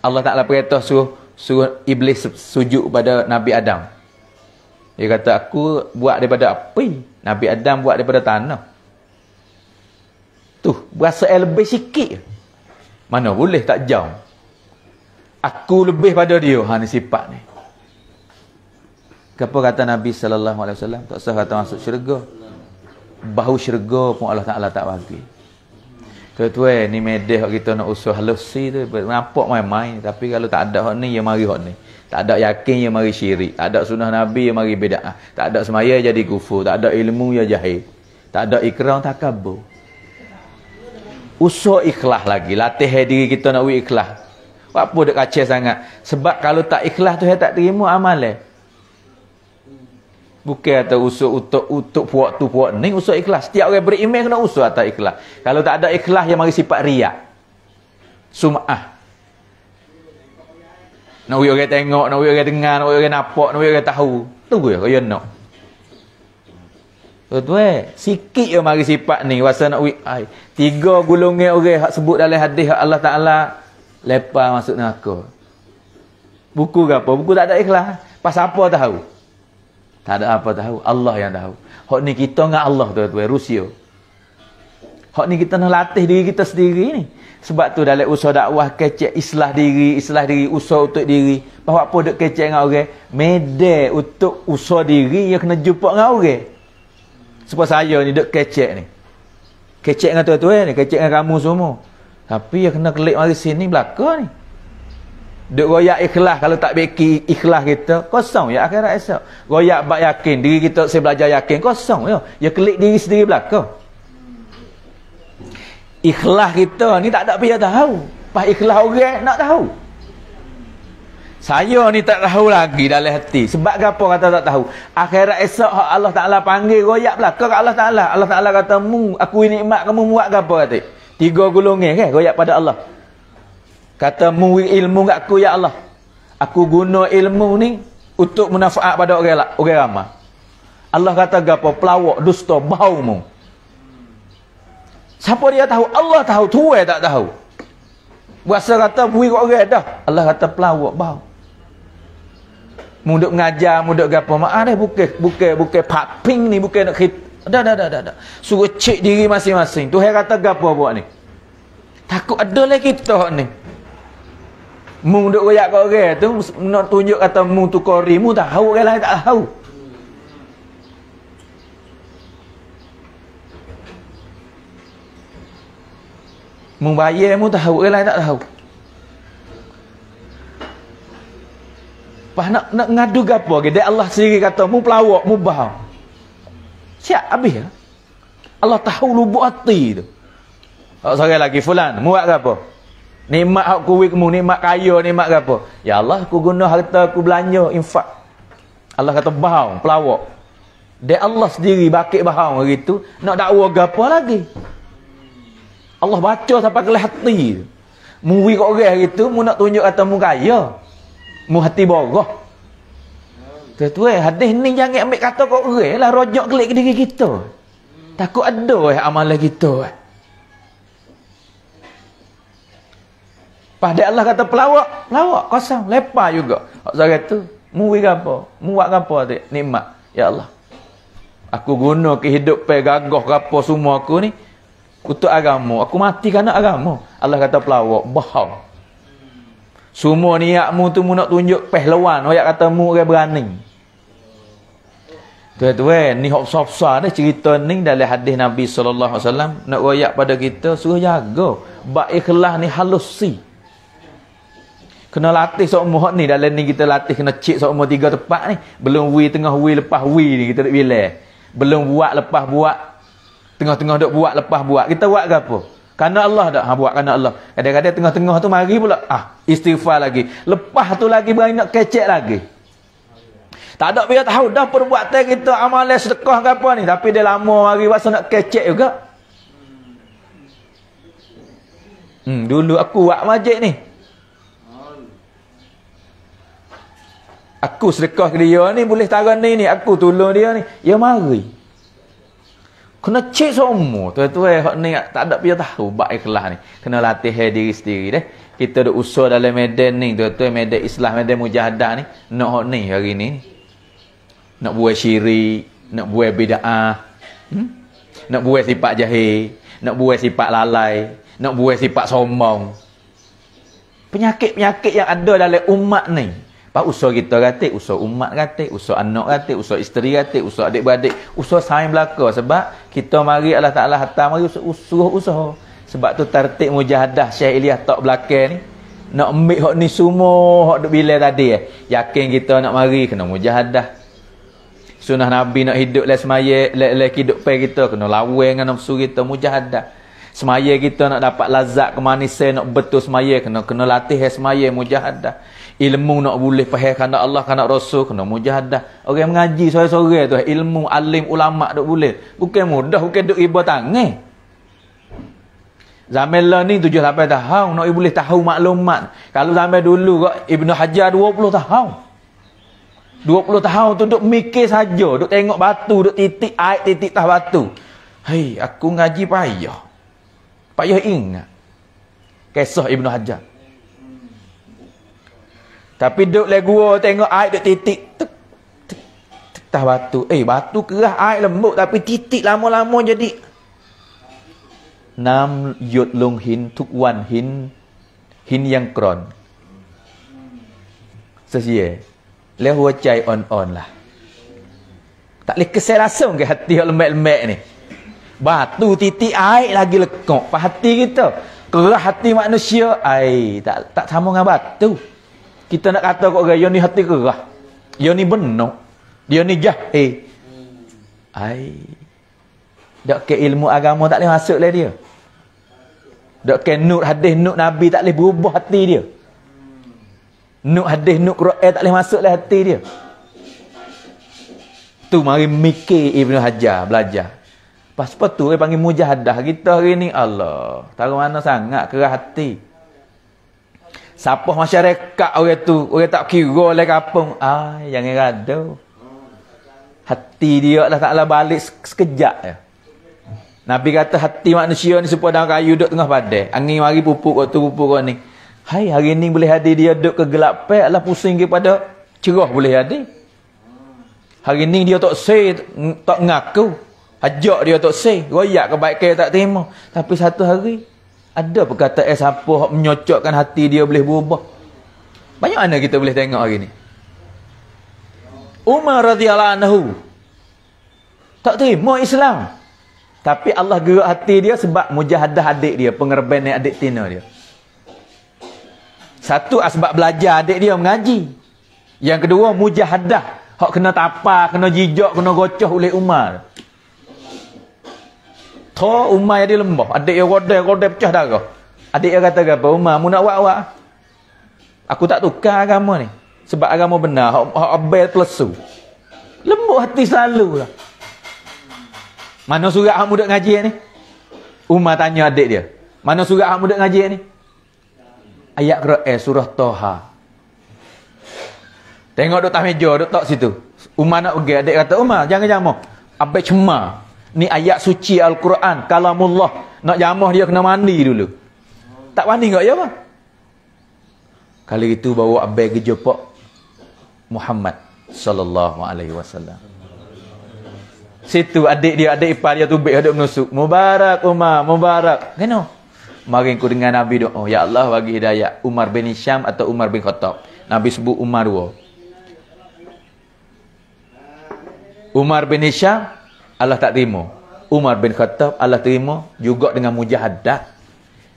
Allah Ta'ala perintah suruh iblis sujud pada Nabi Adam. Dia kata aku buat daripada api, Nabi Adam buat daripada tanah. Tu berasa lebih sikit. Mana boleh tak jauh. Aku lebih pada dia. Ni sifat ni. Apa kata Nabi SAW? Tak usah kata masuk syurga. Bahu syurga pun Allah Ta'ala tak bagi. Tuan-tuan, ni medeh kita nak usaha halusi tu. Nampak main-main. Tapi kalau tak ada hak ni, ya mari hak ni. Tak ada yakin, ya mari syirik. Tak ada sunnah Nabi, ya mari bid'ah. Tak ada semaya, jadi kufur. Tak ada ilmu, ya jahil. Tak ada ikram, tak kabur. Usaha ikhlas lagi. Latih diri kita nak ikhlas. Apa dak kacau sangat? Sebab kalau tak ikhlas tu, saya tak terima amalan. Bukan atau usul untuk puak tu puak ni, usul ikhlas. Setiap orang beriman kena usul atas ikhlas. Kalau tak ada ikhlas, yang mari sifat riak. Sum'ah. Nak orang tengok, nak orang dengar, nak orang nampak, nak orang tahu. Tu ya kaya nak. Tuan-tuan, sikit je mari sifat ni. Wasa nak ai. 3 golongan orang hak sebut dalam hadis Allah Ta'ala lepas masuk neraka. Buku ke apa? Buku tak ada ikhlas. Pasal apa tahu? Tak ada apa tahu. Allah yang tahu. Hak ni kita dengan Allah tuan-tuan. Rusia. Hak ni kita nak latih diri kita sendiri ni. Sebab tu dalam usaha dakwah kecek islah diri, usaha untuk diri. Bahawa apa duk kecek dengan orang? Medek untuk usaha diri yang kena jumpa dengan orang. Sebab saya ni duk kecek ni. Kecek dengan tuan-tuan ni, kecek dengan kamu semua. Tapi yang kena kelik mari sini belakang ni. Duk royak ikhlas, kalau tak beki ikhlas kita, kosong ya akhirat esok. Royak bak yakin, diri kita saya belajar yakin, kosong ya. Ya kelik diri sendiri belakang. Ikhlas kita ni tak ada pihak tahu. Pas ikhlas orang nak tahu. Saya ni tak tahu lagi dalam hati. Sebab apa kata tak tahu? Akhirat esok Allah Ta'ala panggil royak belakang kat Allah Ta'ala. Allah Ta'ala kata, aku nikmat kamu buat apa kata? 3 golongan kan royak pada Allah. Kata mu ilmu kat aku ya Allah. Aku guna ilmu ni untuk manfaat pada orang ramai. Allah kata gapo? Pelawak, dusta, bau mu. Siapa dia tahu? Allah tahu, tuai tak tahu. Berasa kata bui kat orang dah. Allah kata pelawak, bau. Mu duk mengajar, mu duk gapo? Maaf dah bukan paping ni, bukan nak dah. Suruh cek diri masing-masing. Tuhan kata gapo buat ni? Takut ada lagi kita ni. Mu duk royak kat orang tu nak tunjuk kata mu tu kori, mu tahu orang lain tak tahu. Mu bayar mu tahu orang lain tak tahu. Pas nak ngadu gapo ke? Dia Allah sendiri kata mu pelawak, mu bau. Siap habis ya. Allah tahu lubuk hati tu. Seorang lagi fulan, mu buat gapo? Nikmat hak kuwi kamu, nikmat kaya, nikmat apa? Ya Allah, aku guna harta aku belanja, infak. Allah kata bahau, pelawak. Dia Allah sendiri bakit bahau hari tu, nak dakwa gapo lagi? Allah baca sampai ke hati. Muwi kat orang hari tu, mu nak tunjuk kata mu kaya. Mu hati borah. Tuan-tuan, hadis ni jangan ambil kata kat orang lah, rojak kelik ke diri kita. Takut ada amalan kita. Pada Allah kata pelawak kosong, lepas juga. Saya tu, mu apa? Mu buat apa tu? Nikmat. Ya Allah. Aku guna kehidupan gagah apa semua aku ni untuk agama. Aku mati kerana agama. Allah kata pelawak, bahau. Semua niatmu tu mu nak tunjuk pahlawan, orang kata mu orang berani. Tuan-tuan, ni hak besar-besar dah cerita ni dalam hadis Nabi SAW nak royak pada kita suruh jaga. Bak ikhlas ni halusi. Kena latih seumur ni. Dalam ni kita latih kena cek seumur 3 tempat ni. Belum wi, tengah wi, lepas wi ni kita duk bilang. Belum buat, lepas buat. Tengah-tengah duk buat, lepas buat. Kita buat ke apa? Kerana Allah dah. Buat kerana Allah. Kadang-kadang tengah-tengah tu mari pula. Istighfar lagi. Lepas tu lagi berani nak kecek lagi. Tak ada biar tahu dah perbuatan kita amalan sedekah ke apa ni. Tapi dia lama mari rasa nak kecek juga. Dulu aku buat masjid ni. Aku sedekah ke dia ni, boleh tara ni, aku tolong dia ni. Ya mari. Kena cek semua. Tuan-tuan, hak ni tak ada dia tahu bab ikhlas ni. Kena latih diri sendiri deh. Kita duk usaha dalam medan ni, tuan-tuan, medan Islam, medan mujahadah ni, nak hak ni hari ni. Nak buat syirik, nak buat bid'ah. Nak buat sifat jahil, nak buat sifat lalai, nak buat sifat sombong. Penyakit-penyakit yang ada dalam umat ni. Pak usaha kita kata, usaha umat kata, usaha anak kata, usaha isteri kata, usaha adik-beradik, usaha saing belaka. Sebab kita mari Allah Ta'ala hantar mari suruh usaha. Sebab tu tertib mujahadah Syekh Ilyas tak belakang ni. Nak ambil hak ni semua, hak duk bila tadi yakin kita nak mari kena mujahadah. Sunnah Nabi nak hidup le semaya, le hidup pe kita kena lawan dengan nafsu kita mujahadah. Semaya kita nak dapat lazat kemanisan, nak betul semaya kena latih semaya mujahadah. Ilmu nak boleh faham kerana Allah, kerana Rasul, kena mujahadah. Orang mengaji sore-sore tu, ilmu alim ulama duk boleh. Bukan mudah, bukan duk ibu tangan. Zaman lah ni 7-8 tahun nak boleh tahu maklumat. Kalau zaman dulu kok Ibnu Hajar 20 tahun. 20 tahun tu duk mikir saja, duk tengok batu, duk titik air, titik tah batu. Hei, aku ngaji payah. Payah ingat kisah Ibnu Hajar. Tapi duk le gua tengok air duk titik tah batu. Batu keras, air lembut, tapi titik lama-lama jadi น้ำหยดลงหินทุกวันหินยังกร่อนเสียแล้วหัวใจอ่อนๆล่ะ tak boleh kesal langsung ke hati yang lembek-lembek ni. Batu titik air lagi lekuk pada hati kita. Keras hati manusia tak sama dengan batu. Kita nak kata kok orang ni hati keras, dia ni benar, dia ni jahil, dak ke ilmu agama tak boleh masuk lah dia. Dak ke nut hadis nut Nabi tak boleh berubah hati dia. Nut hadis nut Quran tak boleh masuk lah hati dia. Tu mari mikir Ibnu Hajar belajar. Pas tu dia panggil mujahadah kita hari ni. Allah, tahu mana sangat keras hati. Siapa masyarakat orang tu, orang tak kira lah kampung. Jangan gaduh. Hati dia Allah Ta'ala balik sekejap ya. Nabi kata hati manusia ni serupa daun kayu duduk tengah padai. Angin mari pupuk kau tu pupuk kau ni. Hai, hari ni boleh hadir dia duduk ke gelap pek, Allah pusing kepada cerah boleh hadir. Hari ni dia tak say, tak ngaku. Ajak dia tak say, royak kebaikan tak terima. Tapi satu hari ada perkataan siapa yang menyocokkan hati dia boleh berubah. Banyak mana kita boleh tengok hari ni. Umar radhiyallahu anhu tak terima Islam. Tapi Allah gerak hati dia sebab mujahadah adik dia, pengerban adik tina dia. Satu sebab belajar adik dia mengaji. Yang kedua mujahadah, hak kena tapar, kena jijak, kena gocoh oleh Umar. Tho Umar jadi lembah, adik dia rodai pecah darah. Adik dia kata apa? Umar, mu nak buat. Aku tak tukar agama ni. Sebab agama benar, hak abel pelesu. Lembut hati selalu lah. Mana surat hak muda ngaji ni? Umar tanya adik dia. Mana surat hak muda ngaji ni? Ayat Quran surah Toha. Tengok duk atas meja, duk tak situ. Umar nak pergi, adik kata, Umar jangan jamah. Abang cemar. Ni ayat suci Al-Quran, kalamullah. Nak jamah dia kena mandi dulu. Tak mandi enggak ya, bang? Kali itu bawa abang ke jumpa Muhammad sallallahu alaihi wasallam. Situ adik dia, adik ipar dia tubik hadap menusuk. Mubarak Umar, mubarak. Kenapa? Mari aku dengan Nabi doa, ya Allah bagi hidayah Umar bin Hisham atau Umar bin Khattab. Nabi sebut Umar dua. Umar bin Hisham Allah tak terima. Umar bin Khattab Allah terima juga dengan mujahadah.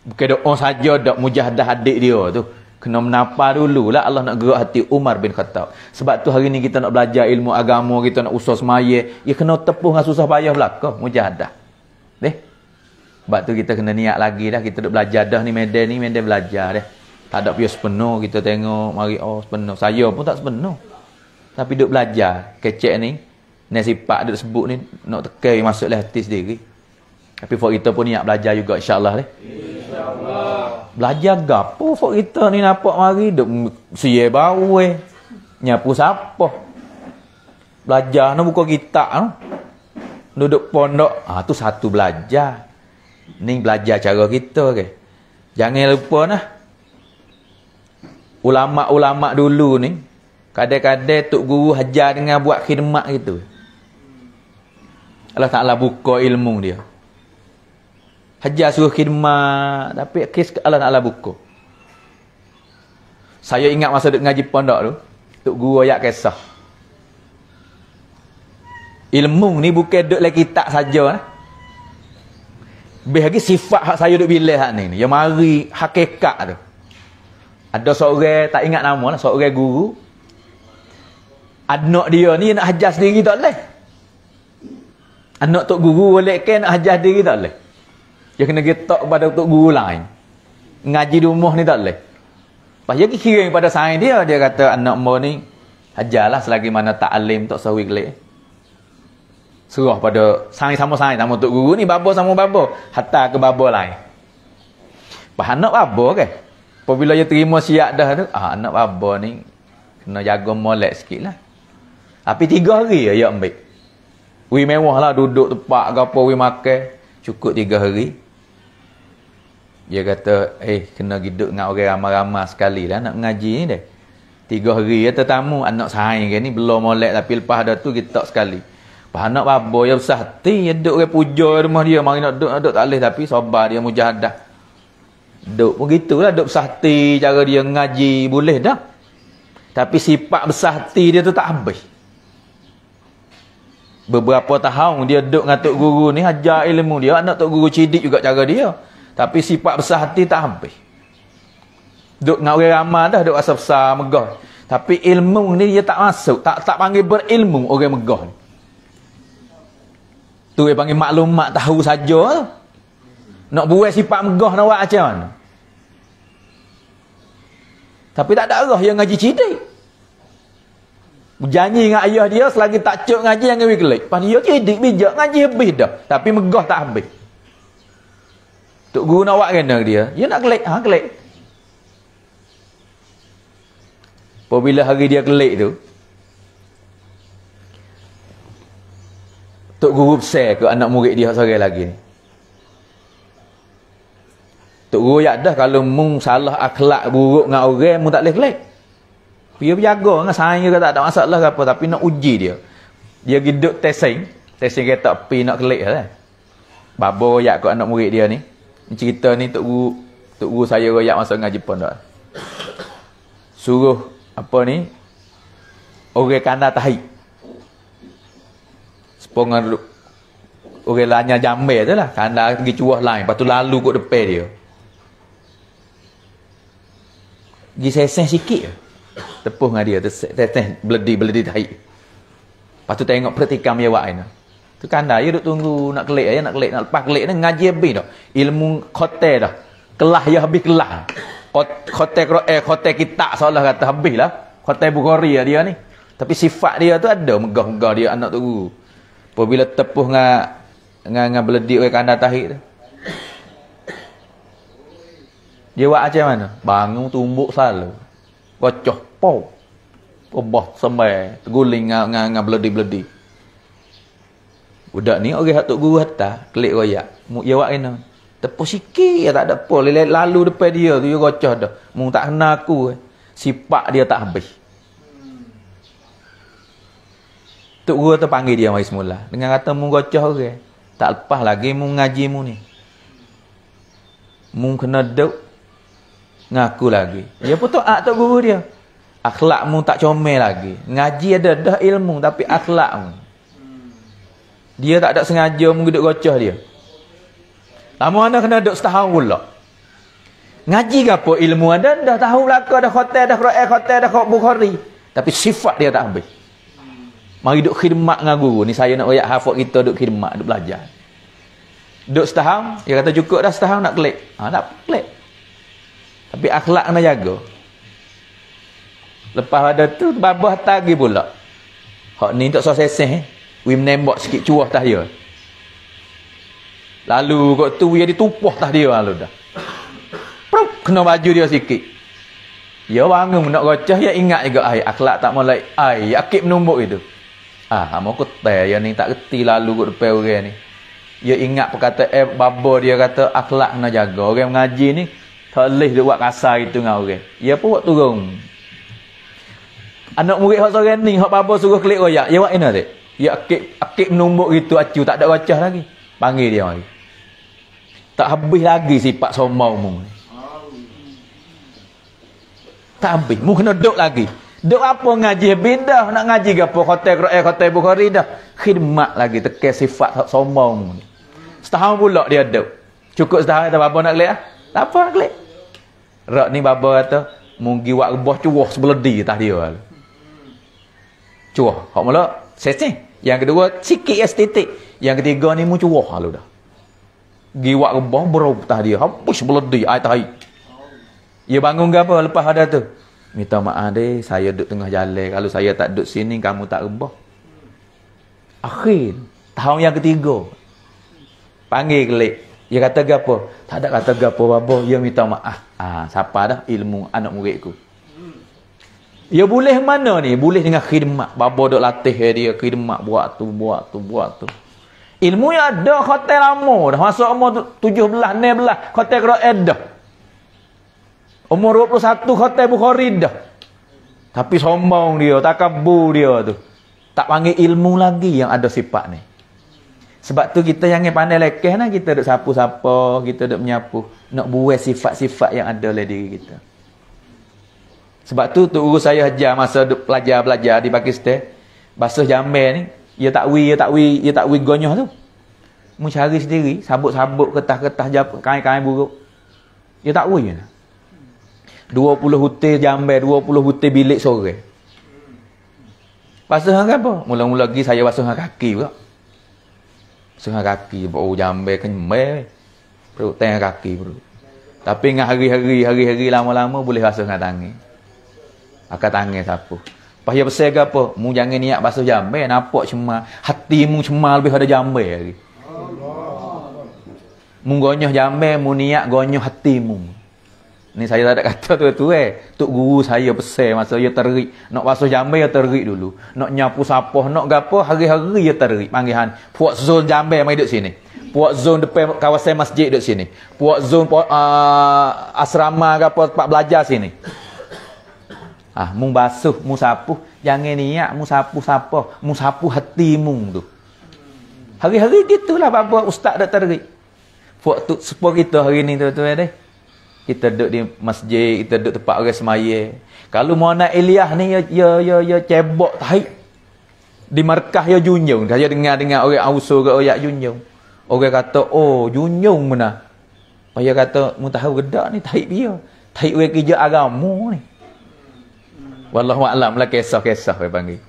Bukan doa saja dak mujahadah adik dia tu. Kena menapa dululah Allah nak gerak hati Umar bin Khattab. Sebab tu hari ni kita nak belajar ilmu agama, kita nak usaha semaya, ya kena tepuh dengan susah payah belaka, mujahadah. Sebab tu kita kena niat lagi dah, kita duk belajar dah ni medan belajar dah. Tak ada pihak sepenuh kita tengok mari sepenuh. Saya pun tak sepenuh. Tapi duk belajar kecek ni, sifat duk sebut ni nak tekai masuklah hati sendiri. Tapi for kita pun niat belajar juga insya-Allah Belajar gapo for kita ni nampak mari duk sia bau Nyapu siapa? Belajar no buka kitab no. Duduk pondok, tu satu belajar. Ni belajar cara kita ke. Jangan lupa nah. Ulama-ulama dulu ni kadang-kadang tok guru hajar dengan buat khidmat gitu. Allah Taala buka ilmu dia. Hajar suruh khidmat tapi Allah Taala buka. Saya ingat masa duk ngaji pondok tu, tok guru ayat kisah. Ilmu ni bukan duk dalam kitab saja nah. Lebih lagi sifat hak saya duk bilik hak ni. Yang mari hakikat tu. Ada seorang, tak ingat nama lah, seorang guru. Anak dia ni nak hajar sendiri tak boleh. Anak tok guru boleh ke nak hajar sendiri tak boleh. Dia kena getok kepada tok guru lain. Ngaji di rumah ni tak boleh. Lepas dia kira pada sains dia, dia kata anak mo ni hajarlah selagi mana tak alim tak sawi kelik. Serah pada sains sama tok guru ni babo sama babo, hatta ke babo lain. Lepas anak babo ke? Apabila dia terima siap dah tu, anak babo ni kena jaga molek sikit lah. Tapi 3 hari dia ambil. Wi mewah lah duduk tempat ke apa, wi makan. Cukup 3 hari. Dia kata, kena duduk dengan orang ramai-ramai sekali lah nak mengaji ni deh. 3 hari dia tetamu, anak saing ke ni belum molek tapi lepas dah tu kita sekali. Lepas anak babo dia besar hati, dia duduk orang puja rumah dia, mari nak duduk tak boleh tapi sabar dia mujahadah. Duk pun gitulah, duk besar hati cara dia ngaji boleh dah. Tapi sifat besar hati dia tu tak habis. Beberapa tahun dia duk dengan tok guru ni ajar ilmu dia, anak tok guru cidik juga cara dia. Tapi sifat besar hati tak habis. Duk dengan orang ramai dah, duk rasa besar megah. Tapi ilmu ni dia tak masuk, tak panggil berilmu orang megah ni. Tu dia panggil maklumat tahu saja. Nak buat sifat megah nak buat macam mana? Tapi tak ada arah yang ngaji cidik. Berjanji dengan ayah dia selagi tak cuk ngaji jangan pergi kelik. Lepas dia cidik bijak ngaji habis dah. Tapi megah tak habis. Tok guru nak buat kena dia. Dia nak kelik, kelik. Apabila hari dia kelik tu, tok guru besar ke anak murid dia seorang lagi ni. Tok guru yak dah kalau mung salah akhlak buruk dengan orang mung tak boleh kelik. Dia berjaga dengan sains ke tak ada masalah ke apa tapi nak uji dia. Dia giduk testing kereta api nak kelik lah. Babo yak kat anak murid dia ni. Cerita ni tok guru saya royak masa ngaji pondok. Suruh apa ni? Orang kandar tahi. Sepongan orang lanya jambe tu lah. Kandar pergi cuah lain. Lepas tu lalu kat depan dia. Pergi seseh sikit je. Tepuh dengan dia. Seseh beledi tahi. Lepas tu tengok pertikam dia buat ni. Tu kandar dia duk tunggu nak kelik je. Nak lepas kelik ni ngaji habis dah. Ilmu khotel dah. Kelah dia habis kelah. Khotel kitab seolah kata habis lah. Khotel Bukhari dia ni. Tapi sifat dia tu ada megah-megah dia anak tu guru. Apabila tepuh dengan beledi orang kandar tahi tu. Dia buat macam mana? Bangun tumbuk selalu. Kocoh. Pow. Obah sampai. Terguling dengan beledi-beledi. Budak ni orang hak tok guru hantar. Kelik royak. Dia buat kena. Tepuh sikit. Tak ada apa. Lalu depan dia tu. Dia kocoh dah. Mung tak kena aku. Sifat dia tak habis. Tok guru tu panggil dia mari semula. Dengan kata mung kocoh orang. Tak lepas lagi mung ngaji mung ni. Mung kena duk. Ngaku lagi. Dia pun taat tok guru dia. Akhlakmu tak comel lagi. Ngaji ada dah ilmu tapi akhlakmu. Dia tak ada sengaja menguduk gocoh dia. Lama anda kena duduk setahun pula. Ngaji ke apa ilmu anda dah tahu belaka dah khotel dah Quran khotel dah Bukhari. Tapi sifat dia tak habis. Mari duduk khidmat dengan guru. Ni saya nak royak hafaz kita duduk khidmat, duduk belajar. Duduk setahun, dia kata cukup dah setahun nak kelik. Nak kelik. Tapi akhlak kena jaga. Lepas ada tu babah tagi pula. Hak ni tak seseh. We menembak sikit cuah tah dia. Lalu kok tu dia ditupuh tah dia lalu dah. Prop kena baju dia sikit. Ya bangun nak gocah ya ingat juga akhlak tak molek akib menumbuk itu. Mau ketai ya ni tak reti lalu kat depan orang ni. Ya ingat perkataan baba dia kata akhlak kena jaga. Orang mengaji ni tak boleh dia buat kasar itu dengan orang. Ya pun buat turun. Anak murid hak seorang ni hak baba suruh klik royak. Ya buat ina tak? Ya akib menumbuk gitu acu tak ada gocah lagi. Panggil dia mari. Tak habis lagi sifat sombong mu. Tak habis. Mu kena duduk lagi. Duduk apa ngaji bidah nak ngaji ke apa khotai Bukhari dah. Khidmat lagi tekan sifat sombong mu. Setahun pula dia duduk. Cukup setahun kata baba nak klik ah. Tak apa nak klik. Rak ni baba kata munggi wak rebah cuah sebeledi atas dia. Cuah. Hak mula seseh. Yang kedua sikit ya setitik. Yang ketiga ni mu cuah lalu dah. Giwak rebah berau atas dia. Habis beledi atas air. Dia bangun ke apa lepas ada tu? Minta maaf deh, saya duduk tengah jalan. Kalau saya tak duduk sini, kamu tak rebah. Akhir, tahun yang ketiga. Panggil kelik. Dia kata apa? Tak ada kata apa, baba. Dia minta maaf. Siapa dah ilmu anak muridku. Dia boleh mana ni? Boleh dengan khidmat. Baba duk latih dia, khidmat buat tu. Ilmu yang ada, khotel lama dah. Masuk umur 17, 16, khotel Quran dah. Umur 21 khotel Bukhari dah. Tapi sombong dia, takabur dia tu. Tak panggil ilmu lagi yang ada sifat ni. Sebab tu kita yang pandai lekeh nah, kita duk sapu-sapu, kita duk menyapu, nak buat sifat-sifat yang ada dalam diri kita. Sebab tu guru saya ajar masa duk belajar di Pakistan, basuh jamban ni, ia tak wi gonyoh tu. Mu cari sendiri, sabuk-sabuk kertas-kertas kain-kain buruk. Ia tak wi nah. 20 hutir jamban, 20 hutir bilik sore. Basuh dengan apa? Mula-mula lagi saya basuh dengan kaki pula. Basuh dengan kaki, bau jamban kenyembel. Perut tengah kaki perut. Tapi dengan hari-hari lama-lama boleh basuh dengan tangan. Akan tangan sapu. Lepas dia pesan ke apa? Mu jangan niat basuh jamban, nampak cemar. Hatimu cemar lebih ada jamban lagi. Mu gonyoh jamban, mu niat gonyoh hatimu. Ni saya tak ada kata tu Tok guru saya pesan masa dia terik. Nak basuh jamban dia terik dulu. Nak nyapu sapoh, nak gapo hari-hari dia terik. Panggilan. Puak zon jamban mai duduk sini. Puak zon depan kawasan masjid duduk sini. Puak zon asrama gapo tempat belajar sini. Mu basuh, mu sapu, jangan niat mu sapu siapa, mu sapu hatimu tu. Hari-hari gitulah bapa ustaz dak terik. Puak tu sepuh kita hari ni tuan-tuan deh. Kita duduk di masjid, kita duduk tempat orang semaya. Kalau Muhammad Ilyas ni ya cebok tahi. Di markah ya junjung. Saya dengar orang auso ke oyak junjung. Orang kata, "Oh, junjung mana?" Dia kata, "Mu tahu gedak ni tahi dia. Tahi orang kerja agama ni." Wallahu a'lam lah kisah-kisah dia panggil.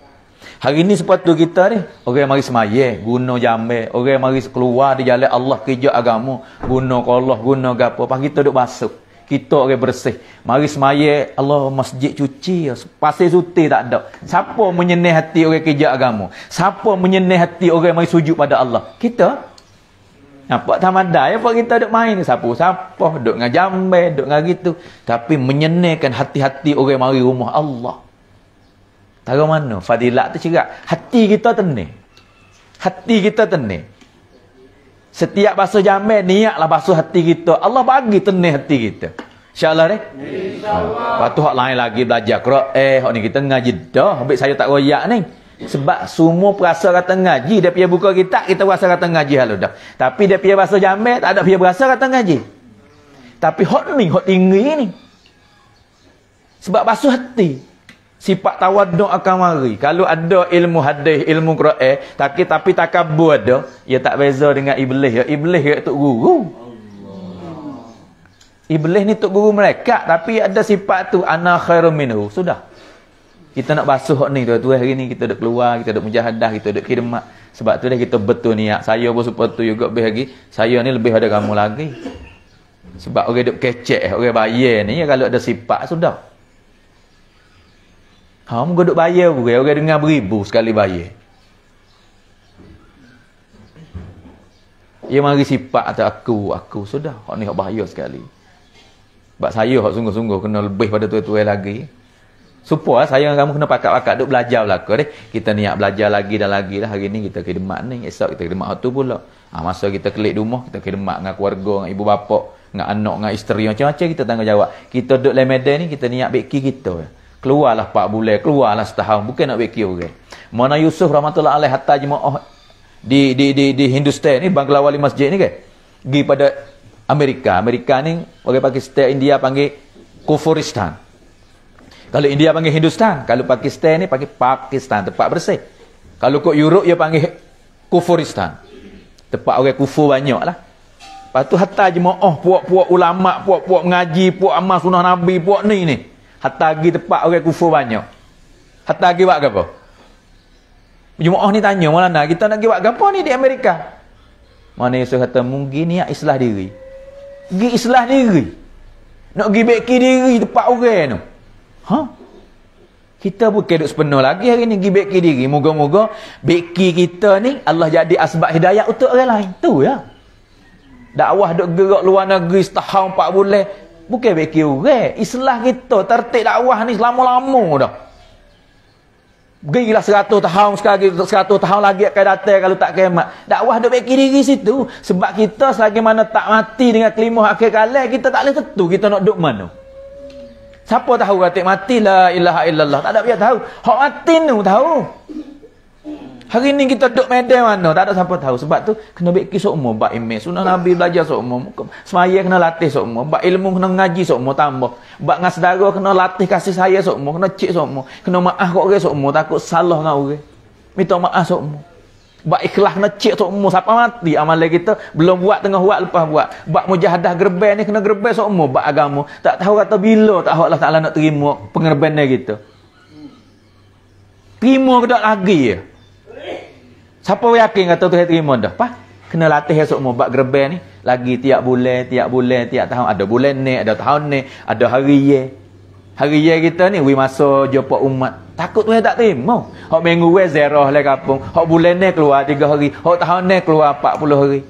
Hari ni sepatu kita ni, orang mari semaya, guna jamban, orang mari keluar di jalan Allah kerja agama, guna kolah, guna gapo, pas kita duk basuh. Kita orang bersih. Mari semaya, Allah masjid cuci, pasir suti tak ada. Siapa menyenih hati orang kerja agama? Siapa menyenih hati orang mari sujud pada Allah? Kita. Nampak tamadai apa kita duk main sapu-sapu, duk dengan jamban, duk dengan gitu. Tapi menyenihkan hati-hati orang mari rumah Allah. Tahu mana? Fadilat tu cerak. Hati kita tenang. Hati kita tenang. Setiap basuh jamban, niatlah basuh hati kita. Allah bagi tenang hati kita. InsyaAllah ni? InsyaAllah. Lepas tu hak lain lagi belajar Quran. Hak ni kita ngaji dah. Habis saya tak royak ni. Sebab semua perasa kata ngaji. Dia pergi buka kitab, kita rasa kata ngaji halu dah. Tapi dia pergi basuh jamban, tak ada pergi berasa kata ngaji. Tapi hak ni, hak tinggi ni. Sebab basuh hati. Sifat tawaduk akan mari. Kalau ada ilmu hadis, ilmu Quran, tapi takabur ada, ia tak beza dengan iblis. Iblis dia tok guru. Iblis ni tok guru mereka, tapi ada sifat tu ana khairum minhu. Sudah. Kita nak basuh hak ni tuan-tuan hari ni kita duk keluar, kita duk mujahadah, kita duk khidmat. Sebab tu dah kita betul niat. Saya pun seperti juga lebih lagi. Saya ni lebih ada kamu lagi. Sebab orang duk kecek, orang bayar ni kalau ada sifat sudah. Mu duk bayar pun, orang dengar beribu sekali bayar. Ia mari sifat atau aku sudah. Hak ni hak bahaya sekali. Sebab saya hak sungguh-sungguh kena lebih pada tua-tua lagi. Supaya saya dengan kamu kena pakat-pakat duk belajar belaka deh. Kita niat belajar lagi dan lagi lah. Hari ni kita khidmat ni, esok kita khidmat hak tu pula. Masa kita kelik rumah, kita khidmat dengan keluarga, dengan ibu bapa, dengan anak, dengan isteri, macam-macam kita tanggungjawab. Kita duk dalam medan ni, kita niat beki kita. Keluarlah 4 bulan, keluarlah setahun, bukan nak beki orang. Mana Yusuf rahmatullah alaih hatta jemaah di Hindustan ni, Bangla Wali Masjid ni kan. Pergi pada Amerika. Amerika ni orang Pakistan, India panggil Kufuristan. Kalau India panggil Hindustan, kalau Pakistan ni panggil Pakistan, tempat bersih. Kalau kat Europe dia panggil Kufuristan. Tempat orang kufur banyak lah. Lepas tu hatta jemaah, puak-puak ulama, puak-puak mengaji, puak amal sunnah Nabi, puak ni. Hatta pergi tempat orang kufur banyak. Hatta pergi buat apa? Jemaah ni tanya, Maulana, kita nak pergi buat apa ni di Amerika? Mana Yusuf kata, mungkin niat islah diri. Pergi islah diri. Nak pergi beki diri tempat orang tu. Kita bukan duduk sepenuh lagi hari ni pergi beki diri. Moga-moga beki kita ni Allah jadi asbab hidayah untuk orang lain. Tu ya. Dakwah duk gerak luar negeri setahun 4 bulan. Bukan beki orang. Islah kita tertib dakwah ni selama-lama dah. Pergilah 100 tahun sekali, 100 tahun lagi akan datang kalau tak kiamat. Dakwah duk beki diri situ. Sebab kita selagi mana tak mati dengan kelimah akhir kala, kita tak boleh tentu kita nak duduk mana. Siapa tahu kata mati la ilaha illallah. Tak ada dia tahu. Hak mati tu tahu. Hari ni kita duduk medan mana, tak ada siapa tahu. Sebab tu kena beki sokmo, bab imej sunah Nabi belajar sokmo. Semaya kena latih sokmo, bab ilmu kena ngaji sokmo tambah. Bab ngan saudara kena latih kasih sayang sokmo, kena cek sokmo. Kena maaf kat orang sokmo, takut salah dengan orang. Minta maaf sokmo. Bab ikhlas kena cek sokmo siapa mati amalan kita belum buat tengah buat lepas buat. Bab mujahadah gerban ni kena gerban sokmo bab agama. Tak tahu kata bila tak Allah Taala nak terima pengerbanan kita. Terima ke tak lagi ya? Siapa yakin kata Tuhan terima dah? Kena latih esok bab gerban ni lagi tiap bulan, tiap tahun. Ada bulan ni, ada tahun ni, ada hari ye. Hari ye kita ni masa jumpa umat. Takut Tuhan tak terima. Hak minggu we zerah le kampung. Hak bulan ni keluar 3 hari, hak tahun ni keluar 40 hari.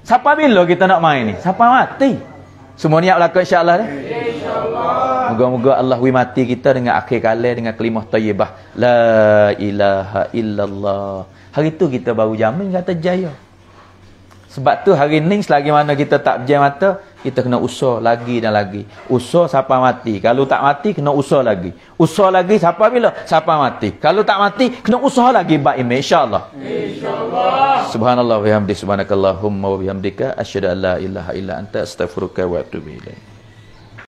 Siapa bila kita nak main ni? Siapa mati? Semua niat berlaku insya-Allah ni. Insya-Allah. Moga-moga Allah mati kita dengan akhir kala dengan kalimah thayyibah la ilaha illallah. Hari tu kita baru jamin kata jaya. Sebab tu hari ni selagi mana kita tak berjaya mata, kita kena usaha lagi dan lagi. Usaha sampai mati. Kalau tak mati, kena usaha lagi. Usaha lagi sampai bila? Sampai mati. Kalau tak mati, kena usaha lagi baik imej. InsyaAllah. InsyaAllah. Subhanallah wa bihamdi. Subhanakallahumma wa bihamdika. Asyhadu an la ilaha illa anta astaghfiruka wa atubu ilaik.